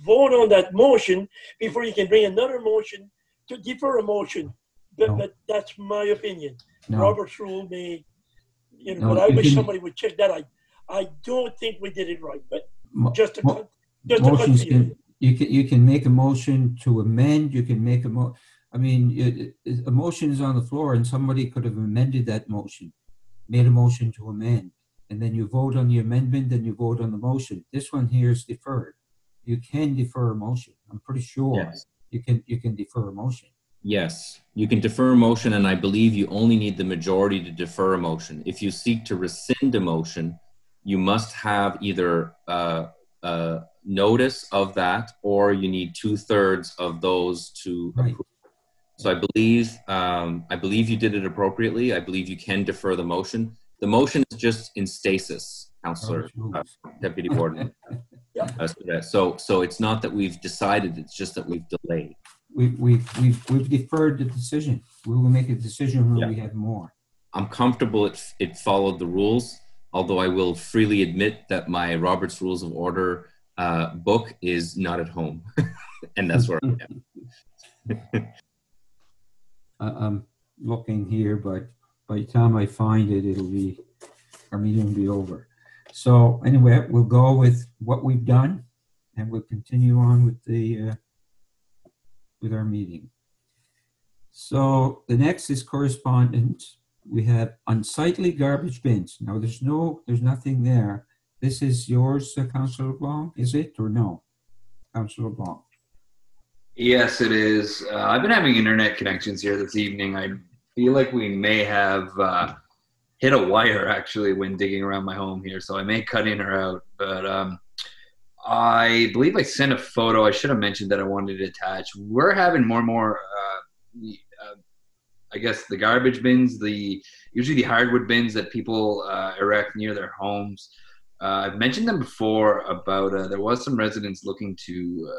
vote on that motion before you can bring another motion to defer a motion. But that's my opinion. No. Robert's rule may, but I wish somebody would check that. I don't think we did it right, but just a gut feeling. You can make a motion to amend. You can make a motion is on the floor, and somebody could have amended that motion, made a motion to amend, and then you vote on the amendment, then you vote on the motion. This one here is deferred. You can defer a motion. I'm pretty sure. Yes. You can defer a motion. Yes, you can defer a motion, and I believe you only need the majority to defer a motion. If you seek to rescind a motion, you must have either notice of that, or you need 2/3 of those to approve. So I believe you did it appropriately. I believe you can defer the motion. The motion is just in stasis, Councillor, Deputy Warden. So it's not that we've decided; it's just that we've delayed. We've deferred the decision. We will make a decision when we have more. I'm comfortable it followed the rules, although I will freely admit that my Robert's Rules of Order book is not at home, and that's where I am. I'm looking here, but by the time I find it, our meeting will be over. So anyway, we'll go with what we've done, and we'll continue on with the with our meeting. So the next is correspondence. We have unsightly garbage bins. Now there's nothing there. This is yours, Councillor Blanc, is it, or no? Councillor Blanc. Yes, it is. I've been having internet connections here this evening. I feel like we may have hit a wire actually when digging around my home here, so I may cut in or out. But I believe I sent a photo. I should have mentioned that I wanted to attach. We're having more and more, I guess, the garbage bins, usually the hardwood bins that people erect near their homes. I've mentioned them before about there was some residents looking to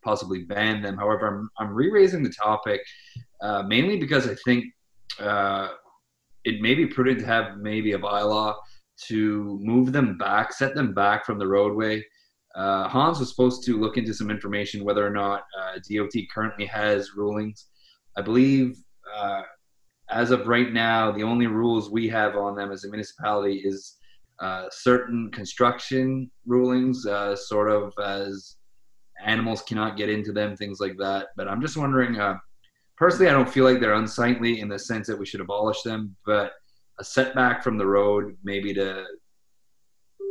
possibly ban them. However, I'm re-raising the topic mainly because I think it may be prudent to have maybe a bylaw to move them back, set them back from the roadway. Hans was supposed to look into some information whether or not DOT currently has rulings. I believe as of right now, the only rules we have on them as a municipality is certain construction rulings, sort of as animals cannot get into them, things like that. But I'm just wondering, personally, I don't feel like they're unsightly in the sense that we should abolish them, but a setback from the road, maybe to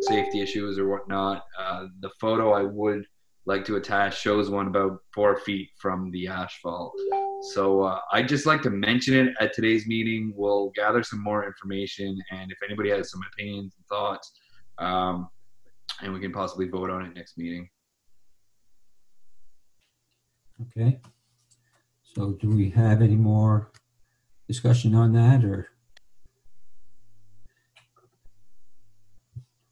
safety issues or whatnot. The photo I would like to attach shows one about 4 feet from the asphalt. So I'd just like to mention it at today's meeting. We'll gather some more information, and if anybody has some opinions and thoughts, and we can possibly vote on it next meeting. Okay. So do we have any more discussion on that, or?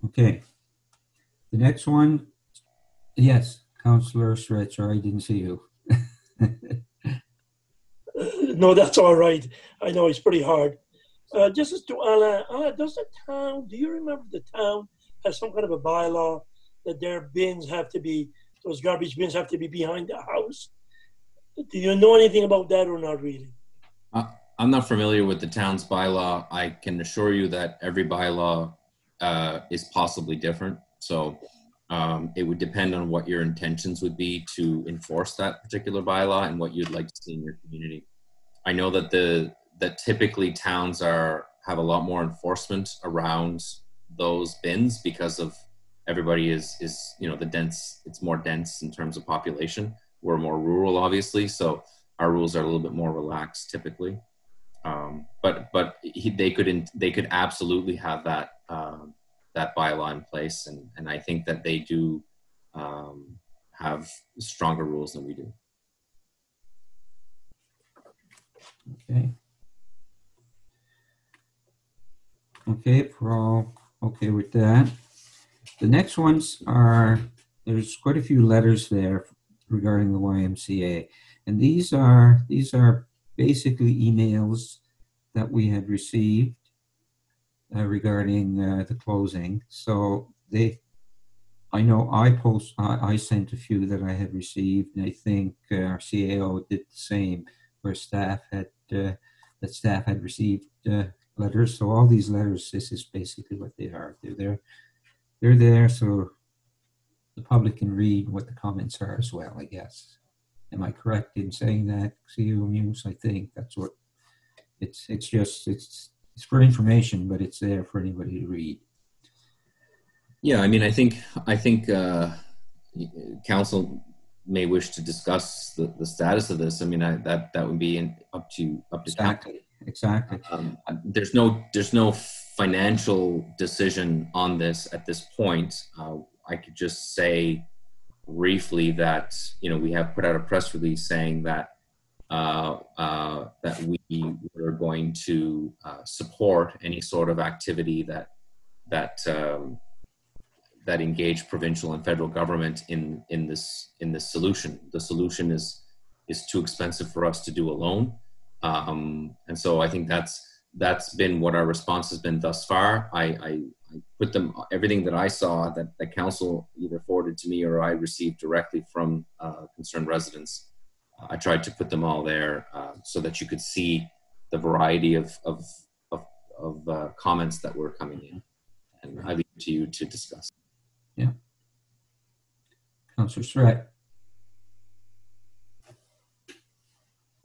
Okay. The next one, yes, Councillor Stretch, sorry, I didn't see you. No, that's all right. I know it's pretty hard. This is to Alain. Alain, does the town, do you remember the town has some kind of a bylaw that their bins have to be, those garbage bins have to be behind the house? Do you know anything about that or not really? I'm not familiar with the town's bylaw. I can assure you that every bylaw is possibly different. So it would depend on what your intentions would be to enforce that particular bylaw and what you'd like to see in your community. I know that that typically towns have a lot more enforcement around those bins because of everybody is it's more dense in terms of population. We're more rural, obviously, so our rules are a little bit more relaxed typically. But they could absolutely have that that bylaw in place, and I think that they do have stronger rules than we do. Okay. Okay, if we're all okay with that. The next ones are, there's quite a few letters there regarding the YMCA. And these are basically emails that we had received regarding the closing. So I know I sent a few that I had received, and I think our CAO did the same, where staff had received letters. So all these letters, this is basically what they are. They're there so the public can read what the comments are as well, I guess. Am I correct in saying that, CAO Muse? I think that's what it's for information, but it's there for anybody to read. Yeah, I mean, I think council may wish to discuss the status of this. I mean, that would be up to Exactly. There's no financial decision on this at this point. I could just say briefly that we have put out a press release saying that that we are going to support any sort of activity that engage provincial and federal government in this solution. The solution is too expensive for us to do alone, and so I think that's been what our response has been thus far. I put them, everything that I saw that the council either forwarded to me or I received directly from concerned residents. I tried to put them all there so that you could see the variety of comments that were coming in, and I leave it to you to discuss. Yeah. Councillor Surratt.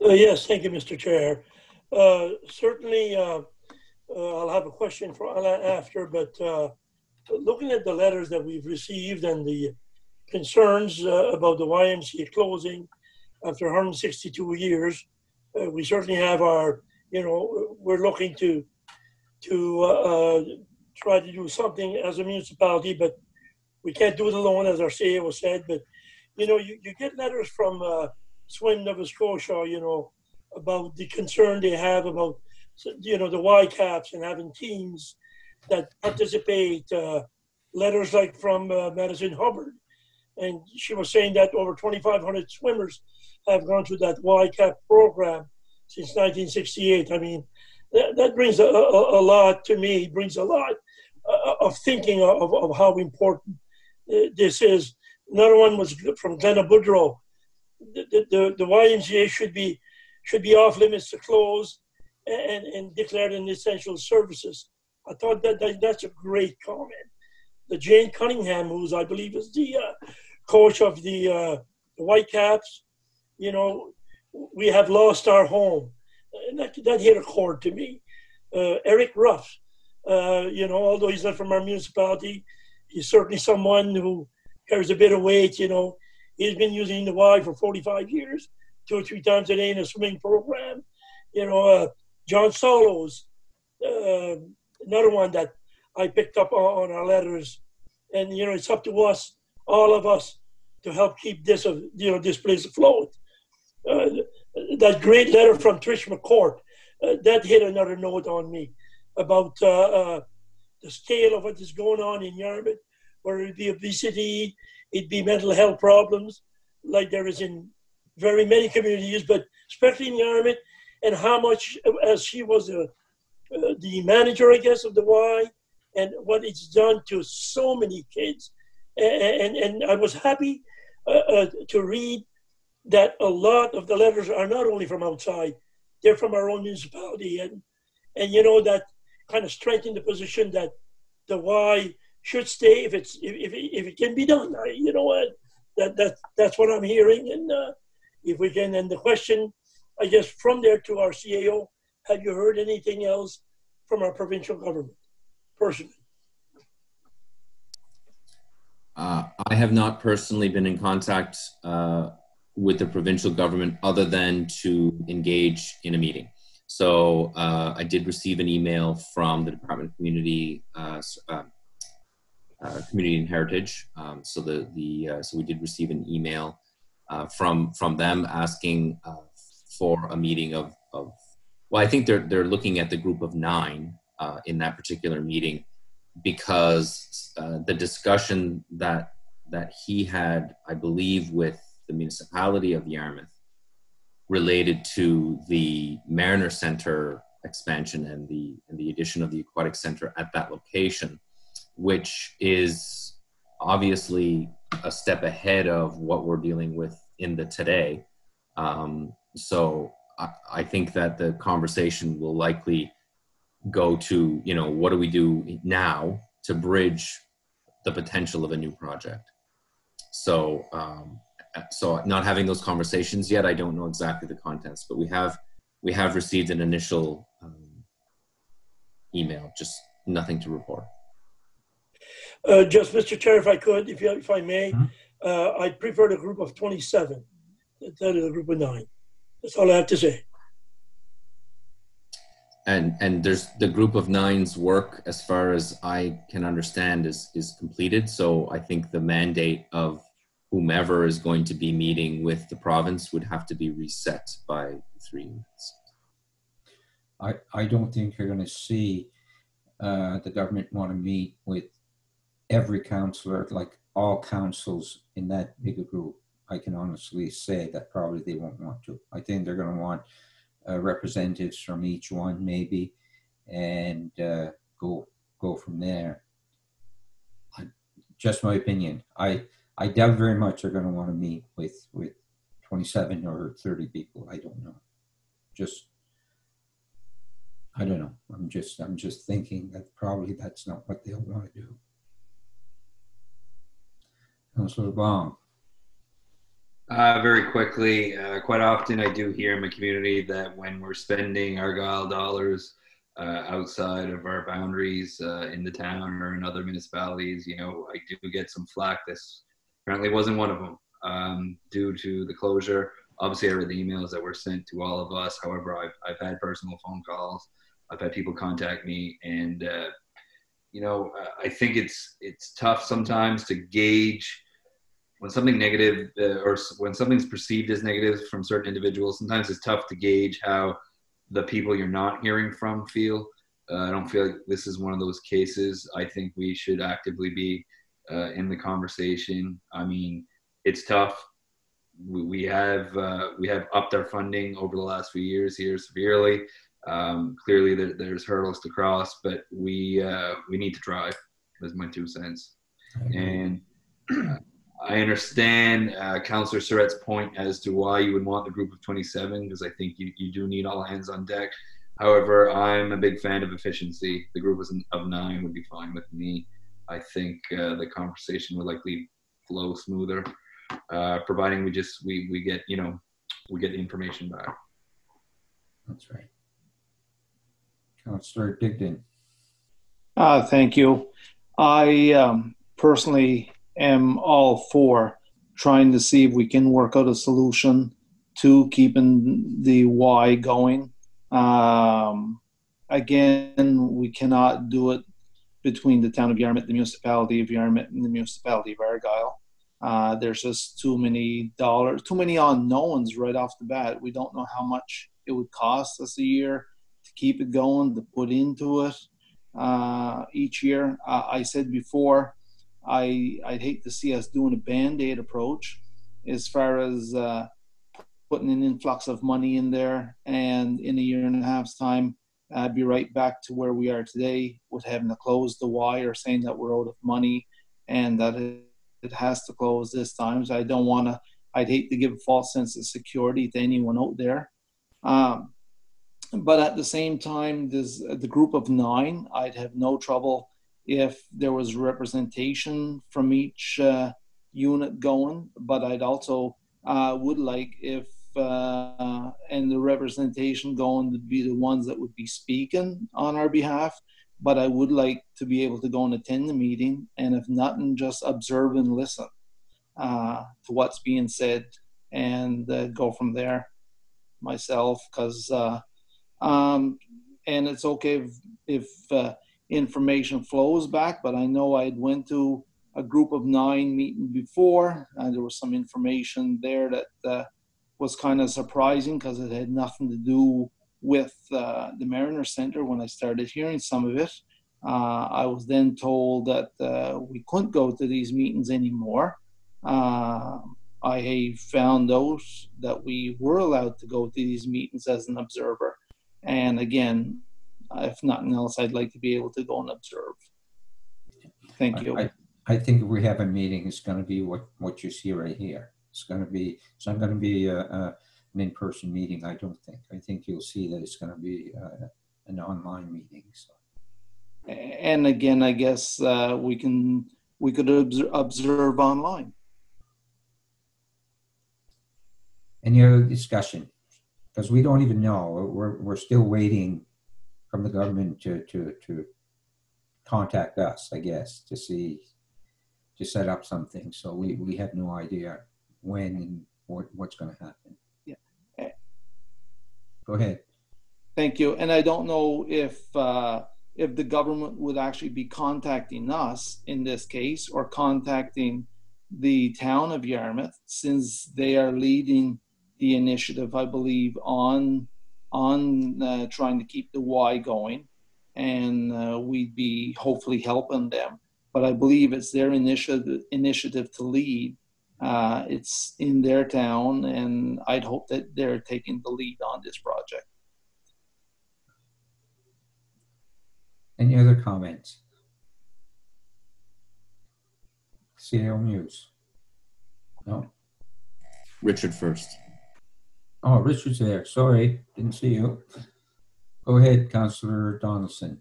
Yes, thank you, Mr. Chair. Certainly, I'll have a question for Anna after, but looking at the letters that we've received and the concerns about the YMCA closing after 162 years, we certainly have our, we're looking to try to do something as a municipality, but we can't do it alone, as our CEO said. But you get letters from Swim, Nova Scotia, about the concern they have about, the Y caps and having teams that participate. Letters like from Madison Hubbard, and she was saying that over 2,500 swimmers have gone through that Y cap program since 1968. I mean, that brings a lot to me. Brings a lot of thinking of how important this is. Another one was from Glenna Boudreau. The YMCA should be off limits to close and declared an essential services. I thought that's a great comment. The Jane Cunningham, who's I believe is the coach of the Whitecaps, we have lost our home. And that hit a chord to me. Eric Ruff, although he's not from our municipality, he's certainly someone who carries a bit of weight. He's been using the Y for 45 years, 2 or 3 times a day in a swimming program. John Solos, another one that I picked up on our letters. And, it's up to us, all of us, to help keep this, this place afloat. That great letter from Trish McCourt, that hit another note on me about the scale of what is going on in Yarmouth, whether it be obesity, it be mental health problems, like there is in very many communities, but especially in Yarmouth, and how much, as she was the manager, I guess, of the Y, and what it's done to so many kids. And I was happy to read that a lot of the letters are not only from outside, they're from our own municipality. And that kind of strengthened the position that the Y should stay if it can be done. That's what I'm hearing. And if we can, and the question, I guess, from there to our CAO, have you heard anything else from our provincial government, personally? I have not personally been in contact with the provincial government other than to engage in a meeting. So I did receive an email from the Department of Community Community and Heritage. So we did receive an email from them asking for a meeting of well, I think they're looking at the group of 9 in that particular meeting, because the discussion that he had, I believe, with the municipality of Yarmouth related to the Mariner Centre expansion and the addition of the aquatic centre at that location, which is obviously a step ahead of what we're dealing with in the today. So I think that the conversation will likely go to, what do we do now to bridge the potential of a new project? So, so not having those conversations yet, I don't know exactly the contents, but we have received an initial email, just nothing to report. Just, Mr. Chair, if I could, if I may, I'd prefer the group of 27 instead of the group of 9. That's all I have to say. And there's the group of 9's work, as far as I can understand, is completed. So I think the mandate of whomever is going to be meeting with the province would have to be reset by 3 units. I don't think you're going to see the government want to meet with every councillor, like all councils in that bigger group. I can honestly say that probably they won't want to. I think they're going to want representatives from each one, maybe, and go from there. Just my opinion. I doubt very much they're going to want to meet with 27 or 30 people. I don't know. I don't know. I'm just thinking that probably that's not what they'll want to do. Councillor Baum. Very quickly, quite often I do hear in my community that when we're spending Argyle dollars outside of our boundaries in the town or in other municipalities, you know, I do get some flack. This apparently wasn't one of them due to the closure. Obviously, I read the emails that were sent to all of us. However, I've had personal phone calls. I've had people contact me, and you know, I think it's tough sometimes to gauge when something negative or when something's perceived as negative from certain individuals. Sometimes it's tough to gauge how the people you're not hearing from feel. I don't feel like this is one of those cases. I think we should actively be in the conversation. I mean, it's tough. We have upped our funding over the last few years here severely. Clearly, there's hurdles to cross, but we need to try. That's my 2 cents. And I understand Councillor Surratt's point as to why you would want the group of 27, because I think you do need all hands on deck. However, I'm a big fan of efficiency. The group of 9 would be fine with me. I think the conversation would likely flow smoother, providing we get the information back. That's right. Councillor Digdon. Thank you. I personally am all for trying to see if we can work out a solution to keeping the Y going. Again, we cannot do it between the town of Yarmouth, the municipality of Yarmouth, and the municipality of Argyle. There's just too many unknowns right off the bat. We don't know how much it would cost us a year to keep it going, to put into it each year. I said before, I'd hate to see us doing a Band-Aid approach as far as putting an influx of money in there, and in a year and a half's time, be right back to where we are today with having to close the Y or saying that we're out of money and that it has to close this time. So I'd hate to give a false sense of security to anyone out there. But at the same time, there's the group of 9. I'd have no trouble if there was representation from each unit going, but I'd also would like if and the representation going would be the ones that would be speaking on our behalf, but I would like to be able to go and attend the meeting, and if nothing, just observe and listen to what's being said, and go from there myself, because and it's okay if information flows back, but I know I'd went to a group of 9 meeting before, and there was some information there that was kind of surprising because it had nothing to do with the Mariner Center. When I started hearing some of it, I was then told that we couldn't go to these meetings anymore. I found out that we were allowed to go to these meetings as an observer. And again, if nothing else, I'd like to be able to go and observe. Thank you. I think if we have a meeting, it's going to be what you see right here. It's not going to be an in-person meeting, I don't think. I think you'll see that it's going to be an online meeting. So. And again, I guess we could observe online. Any other discussion? Because we don't even know. We're still waiting from the government to contact us, I guess, to set up something. So we have no idea when and what's going to happen. Yeah. Go ahead. Thank you. And I don't know if the government would actually be contacting us in this case, or contacting the town of Yarmouth, since they are leading the initiative, I believe, on trying to keep the Y going, and we'd be hopefully helping them. But I believe it's their initiative to lead. It's in their town, and I'd hope that they're taking the lead on this project. Any other comments? CAO News? No? Richard first. Oh, Richard's there. Sorry, didn't see you. Go ahead, Councillor Donaldson.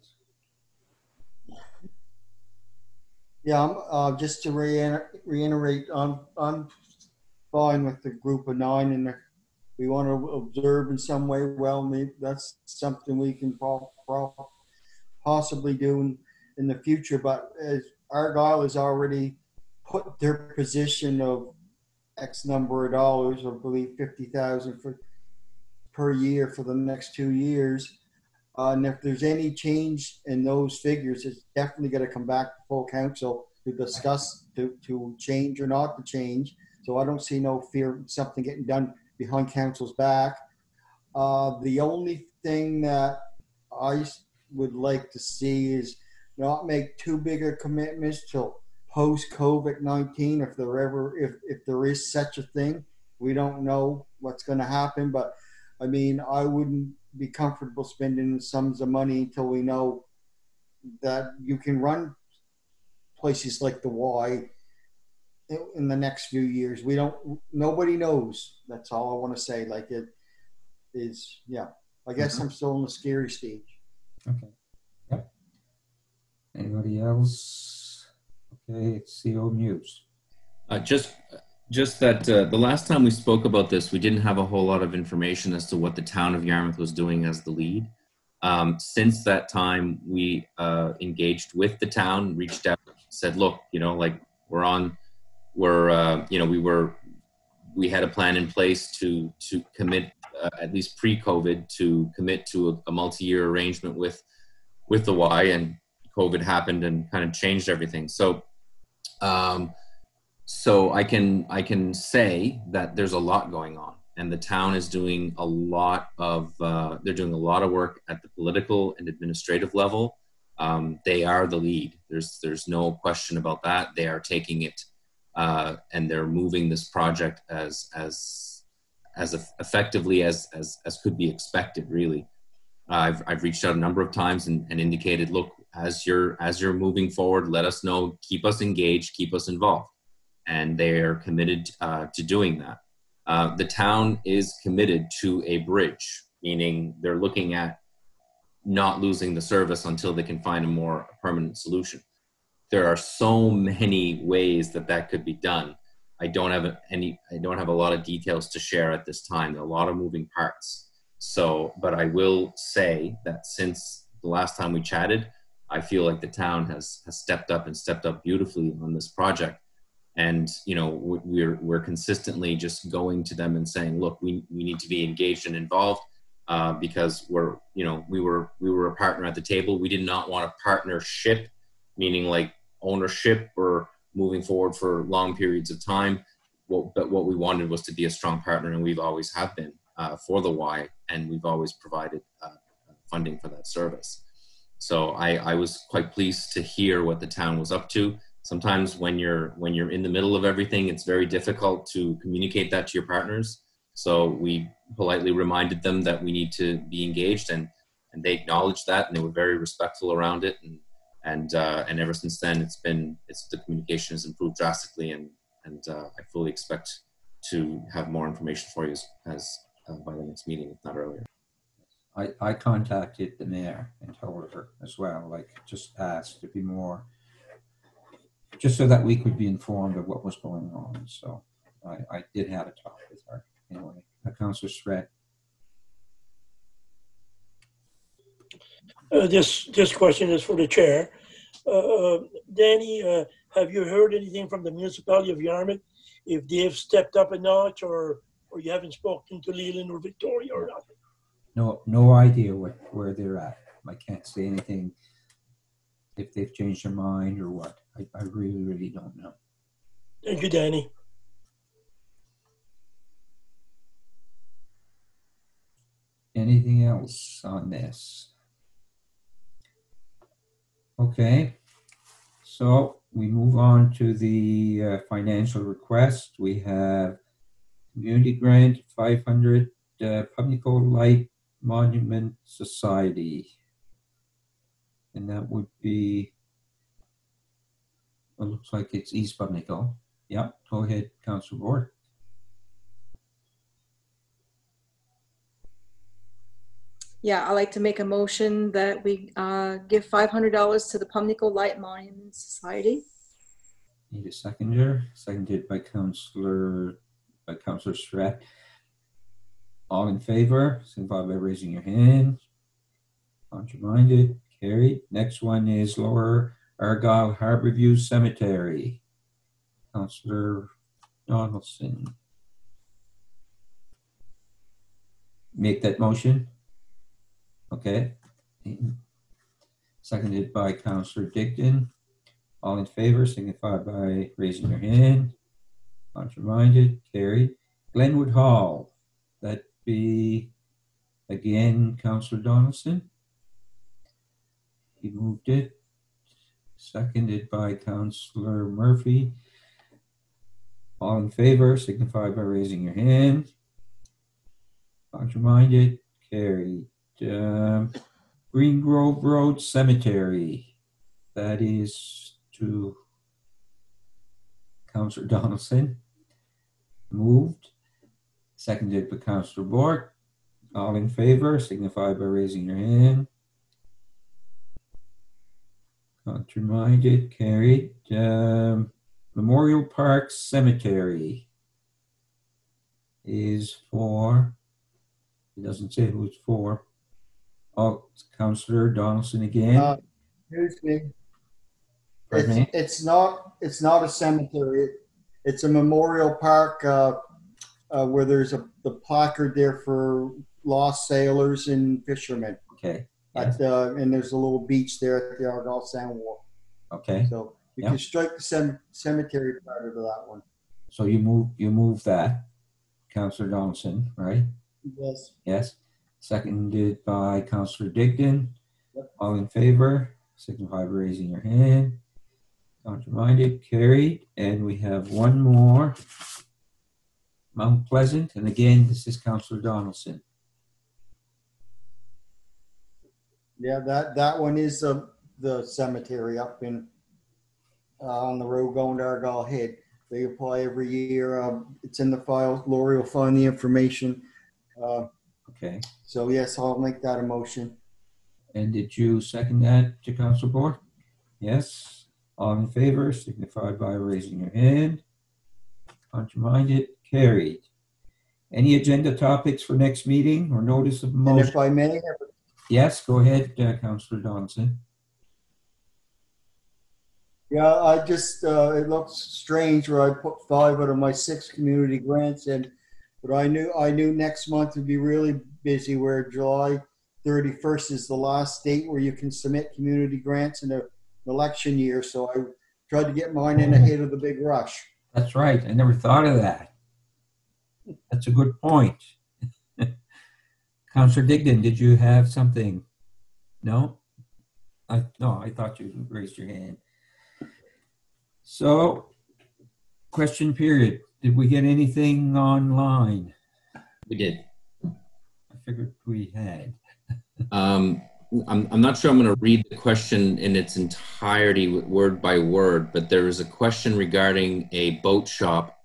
Yeah, just to reiterate on fine with the group of 9, and if we want to observe in some way, well, maybe that's something we can possibly do in the future. But as Argyle has already put their position of X number of dollars, I believe 50,000 per year for the next 2 years. And if there's any change in those figures, it's definitely going to come back to full council to discuss to change or not to change. So I don't see no fear of something getting done behind council's back. The only thing that I would like to see is not make too big a commitments till post COVID-19. If there is such a thing, we don't know what's going to happen. But I mean, I wouldn't be comfortable spending sums of money until we know that you can run places like the Y in the next few years. Nobody knows. That's all I want to say. Like it is, yeah. I guess I'm still in the scary stage. Okay. Yep. Anybody else? Okay, it's CO News. Just that the last time we spoke about this, we didn't have a whole lot of information as to what the town of Yarmouth was doing as the lead. Since that time, we engaged with the town, reached out, said, look, like we had a plan in place to commit, at least pre-COVID, to commit to a multi-year arrangement with the Y, and COVID happened and kind of changed everything. So I can say that there's a lot going on, and the town is doing a lot of work at the political and administrative level. They are the lead. There's no question about that. They are taking it, and they're moving this project as effectively as could be expected. Really, I've reached out a number of times and indicated, look, as you're moving forward, let us know, keep us engaged, keep us involved. And they are committed to doing that. The town is committed to a bridge, meaning they're looking at not losing the service until they can find a more permanent solution. There are so many ways that could be done. I don't have a lot of details to share at this time. There are a lot of moving parts. So, but I will say that since the last time we chatted, I feel like the town has stepped up beautifully on this project. And we're consistently just going to them and saying, look, we need to be engaged and involved because we were a partner at the table. We did not want a partnership, meaning like ownership or moving forward for long periods of time. But what we wanted was to be a strong partner, and we've always have been for the Y, and we've always provided funding for that service. So I was quite pleased to hear what the town was up to. Sometimes when you're in the middle of everything, it's very difficult to communicate that to your partners. So we politely reminded them that we need to be engaged, and they acknowledged that, and they were very respectful around it. And ever since then, the communication has improved drastically, and I fully expect to have more information for you as by the next meeting, if not earlier. I contacted the mayor and told her as well, like just asked to be more, just so that we could be informed of what was going on. So I did have a talk with her. Anyway, Councillor Sred. This question is for the chair. Danny, have you heard anything from the municipality of Yarmouth, if they've stepped up a notch, or you haven't spoken to Leland or Victoria or nothing? No idea where they're at. I can't say anything if they've changed their mind or what. I really don't know. Thank you, Danny. Anything else on this? Okay, so we move on to the financial request. We have community grant 500 Pubnico Light Monument Society, and that would be, it looks like it's East Pubnico. Yeah, go ahead, Councillor Ward. Yeah, I'd like to make a motion that we give $500 to the Pubnico Light Monument Society. Need a seconder. Seconded by Councillor by Councillor Surratt. All in favor, signify by raising your hand. Contraminded, carried. Next one is Lower Argyle Harbour View Cemetery. Councillor Donaldson. Make that motion. Okay. Seconded by Councillor Digdon. All in favor, signify by raising your hand. Contraminded, carried. Glenwood Hall. That be again Councillor Donaldson. He moved it. Seconded by Councillor Murphy. All in favor, signify by raising your hand. Contraminded, carried. Green Grove Road Cemetery. That is to Councillor Donaldson. Moved. Seconded by Councillor Bork. All in favor, signify by raising your hand. Contraminded, carried. Memorial Park Cemetery is for, it doesn't say who it's for. Oh, it's Councillor Donaldson again. Excuse me. Pardon me? It's not a cemetery. It's a memorial park where there's the placard there for lost sailors and fishermen. Okay. Yes. And there's a little beach there at the Argyle Sand Wharf. Okay. So you can strike the cemetery part of that one. So you move that, Councillor Donaldson, right? Yes. Yes. Seconded by Councillor Digdon. Yep. All in favor, signify by raising your hand. Contraminded, carried. And we have one more. Mount Pleasant. And again, this is Councillor Donaldson. Yeah, that one is the cemetery up in on the road going to Argyle Head. They apply every year. It's in the file. Lori will find the information. Okay. So yes, I'll make that a motion. And did you second that to Councillor Bork? Yes. All in favor, signify by raising your hand. Contraminded, carried. Any agenda topics for next meeting or notice of motion? And if I may, yes, go ahead, Councillor Donaldson. yeah, I just it looks strange where I put 5 out of my 6 community grants in, but I knew next month would be really busy. Where July 31st is the last date where you can submit community grants in an election year. So I tried to get mine in ahead of the big rush. That's right. I never thought of that. That's a good point. Councillor Digdon, did you have something? No? No, I thought you raised your hand. So, question period. Did we get anything online? We did. I figured we had. I'm not sure I'm going to read the question in its entirety, word by word, but there is a question regarding a boat shop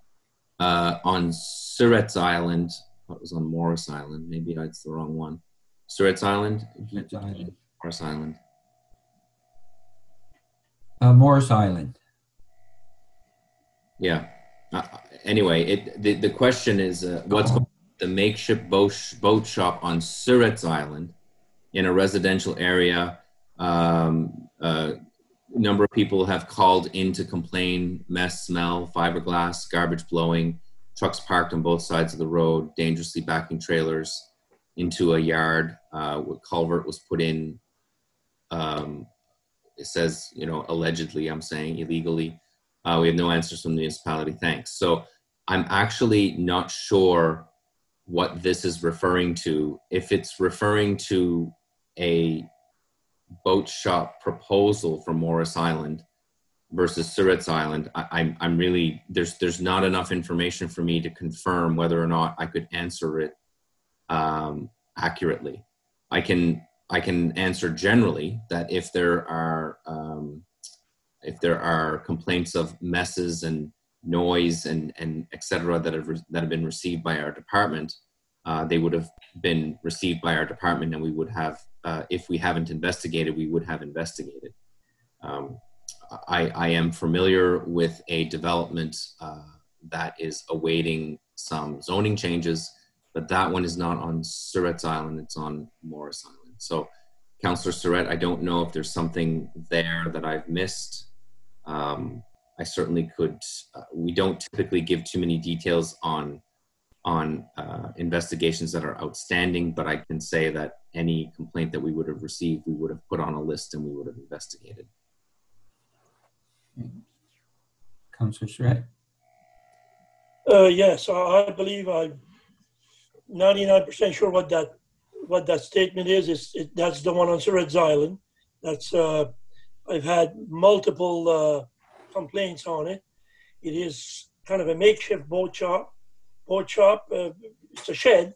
on Surratt's Island. That was on Morris Island. Maybe that's the wrong one. Surratt's Island? Surratt's Island. Morris Island. Morris Island. Yeah. Anyway, the question is what's going on with the makeshift boat shop on Surratt's Island in a residential area? A number of people have called in to complain: mess, smell, fiberglass, garbage blowing, trucks parked on both sides of the road, dangerously backing trailers into a yard. A culvert was put in. It says, allegedly, I'm saying illegally. We have no answers from the municipality. Thanks. So I'm actually not sure what this is referring to. If it's referring to a boat shop proposal for Morris Island versus Surratt's Island, I'm really, there's not enough information for me to confirm whether or not I could answer it accurately. I can answer generally that if there are complaints of messes and noise and et cetera that have been received by our department, they would have been received by our department, and we would have, if we haven't investigated, we would have investigated. I am familiar with a development that is awaiting some zoning changes, but that one is not on Surratt's Island, it's on Morris Island. So Councillor Surratt, I don't know if there's something there that I've missed. I certainly could, we don't typically give too many details on investigations that are outstanding, but I can say that any complaint that we would have received, we would have put on a list and we would have investigated. Councillor Surratt? Yes, I believe I'm 99% sure what that statement is. That's the one on Surratt's Island. That's I've had multiple complaints on it. It is kind of a makeshift boat shop. It's a shed,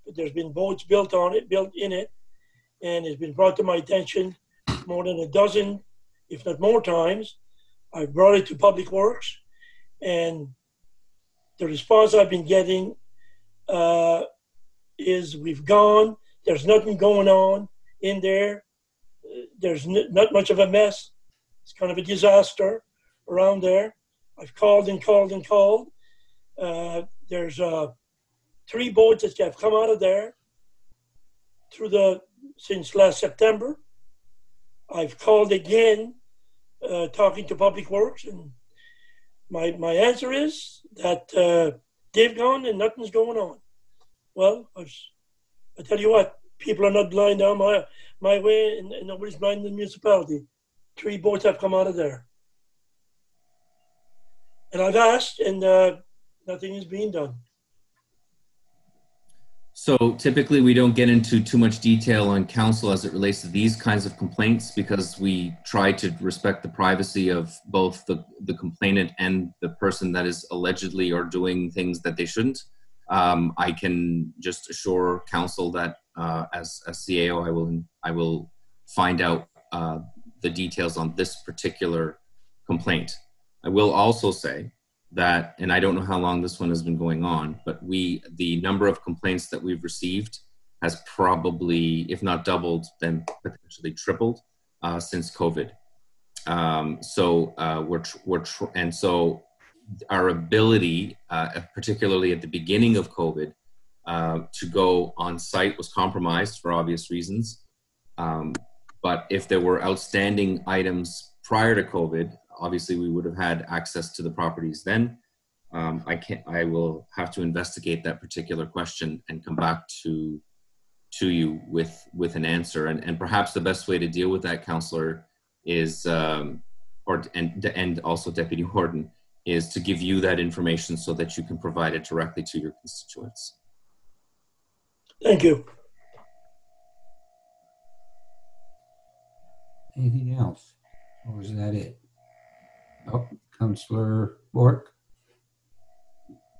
but there's been boats built in it, and it's been brought to my attention more than a dozen, if not more times. I've brought it to Public Works, and the response I've been getting is we've gone, there's nothing going on in there, there's not much of a mess, it's kind of a disaster around there. I've called and called and called. There's 3 boats that have come out of there since last September. I've called again, talking to Public Works, and my answer is that they've gone and nothing's going on. Well, I tell you what, people are not blind down my way, and nobody's blind in the municipality. 3 boats have come out of there. And I've asked, and nothing is being done. So typically we don't get into too much detail on council as it relates to these kinds of complaints, because we try to respect the privacy of both the complainant and the person that is allegedly or doing things that they shouldn't. I can just assure council that as CAO, I will find out the details on this particular complaint. I will also say that, and I don't know how long this one has been going on, but the number of complaints that we've received has probably, if not doubled, then potentially tripled since COVID. So our ability, particularly at the beginning of COVID, to go on site was compromised for obvious reasons. But if there were outstanding items prior to COVID, obviously we would have had access to the properties then. I will have to investigate that particular question and come back to you with an answer. And perhaps the best way to deal with that, Councillor, is, and also Deputy Warden, is to give you that information so that you can provide it directly to your constituents. Thank you. Anything else? Or is that it? Oh, Councillor Bork.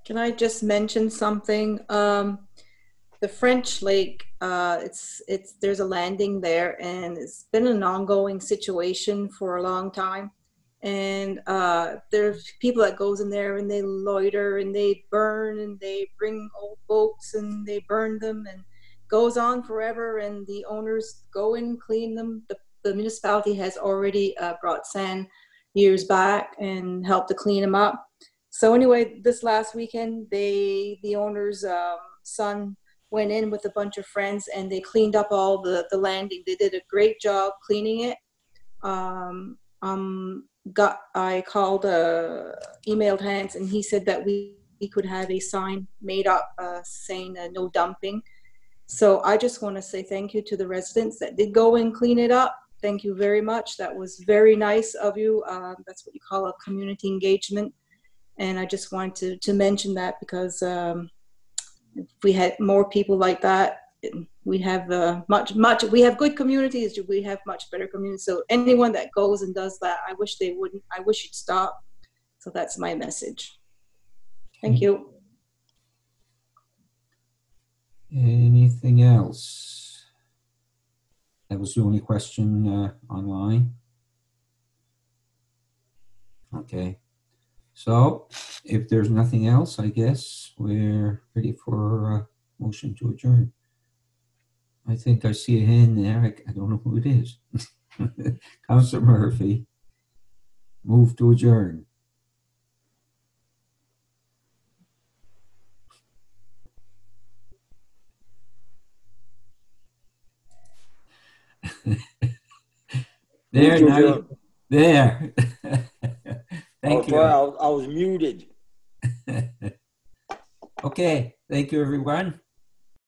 Can I just mention something? The French Lake, there's a landing there, and it's been an ongoing situation for a long time. And there's people that goes in there and they loiter and they burn and they bring old boats and they burn them, and goes on forever. And the owners go and clean them. The municipality has already brought sand years back and helped to clean them up. So anyway, this last weekend, the owner's son went in with a bunch of friends and they cleaned up all the landing. They did a great job cleaning it. I called, emailed Hans, and he said that we could have a sign made up saying no dumping. So I just want to say thank you to the residents that did go and clean it up. Thank you very much. That was very nice of you. That's what you call a community engagement. And I just wanted to mention that, because if we had more people like that, we have we have good communities. We have much better communities. So anyone that goes and does that, I wish they wouldn't. I wish you'd stop. So that's my message. Thank you. Anything else? That was the only question online. Okay. So if there's nothing else, I guess we're ready for a motion to adjourn. I think I see a hand there. I don't know who it is. Councillor Murphy, move to adjourn. There, Move to now you, adjourn. there. Thank Sorry, you. I was muted. Okay, thank you, everyone.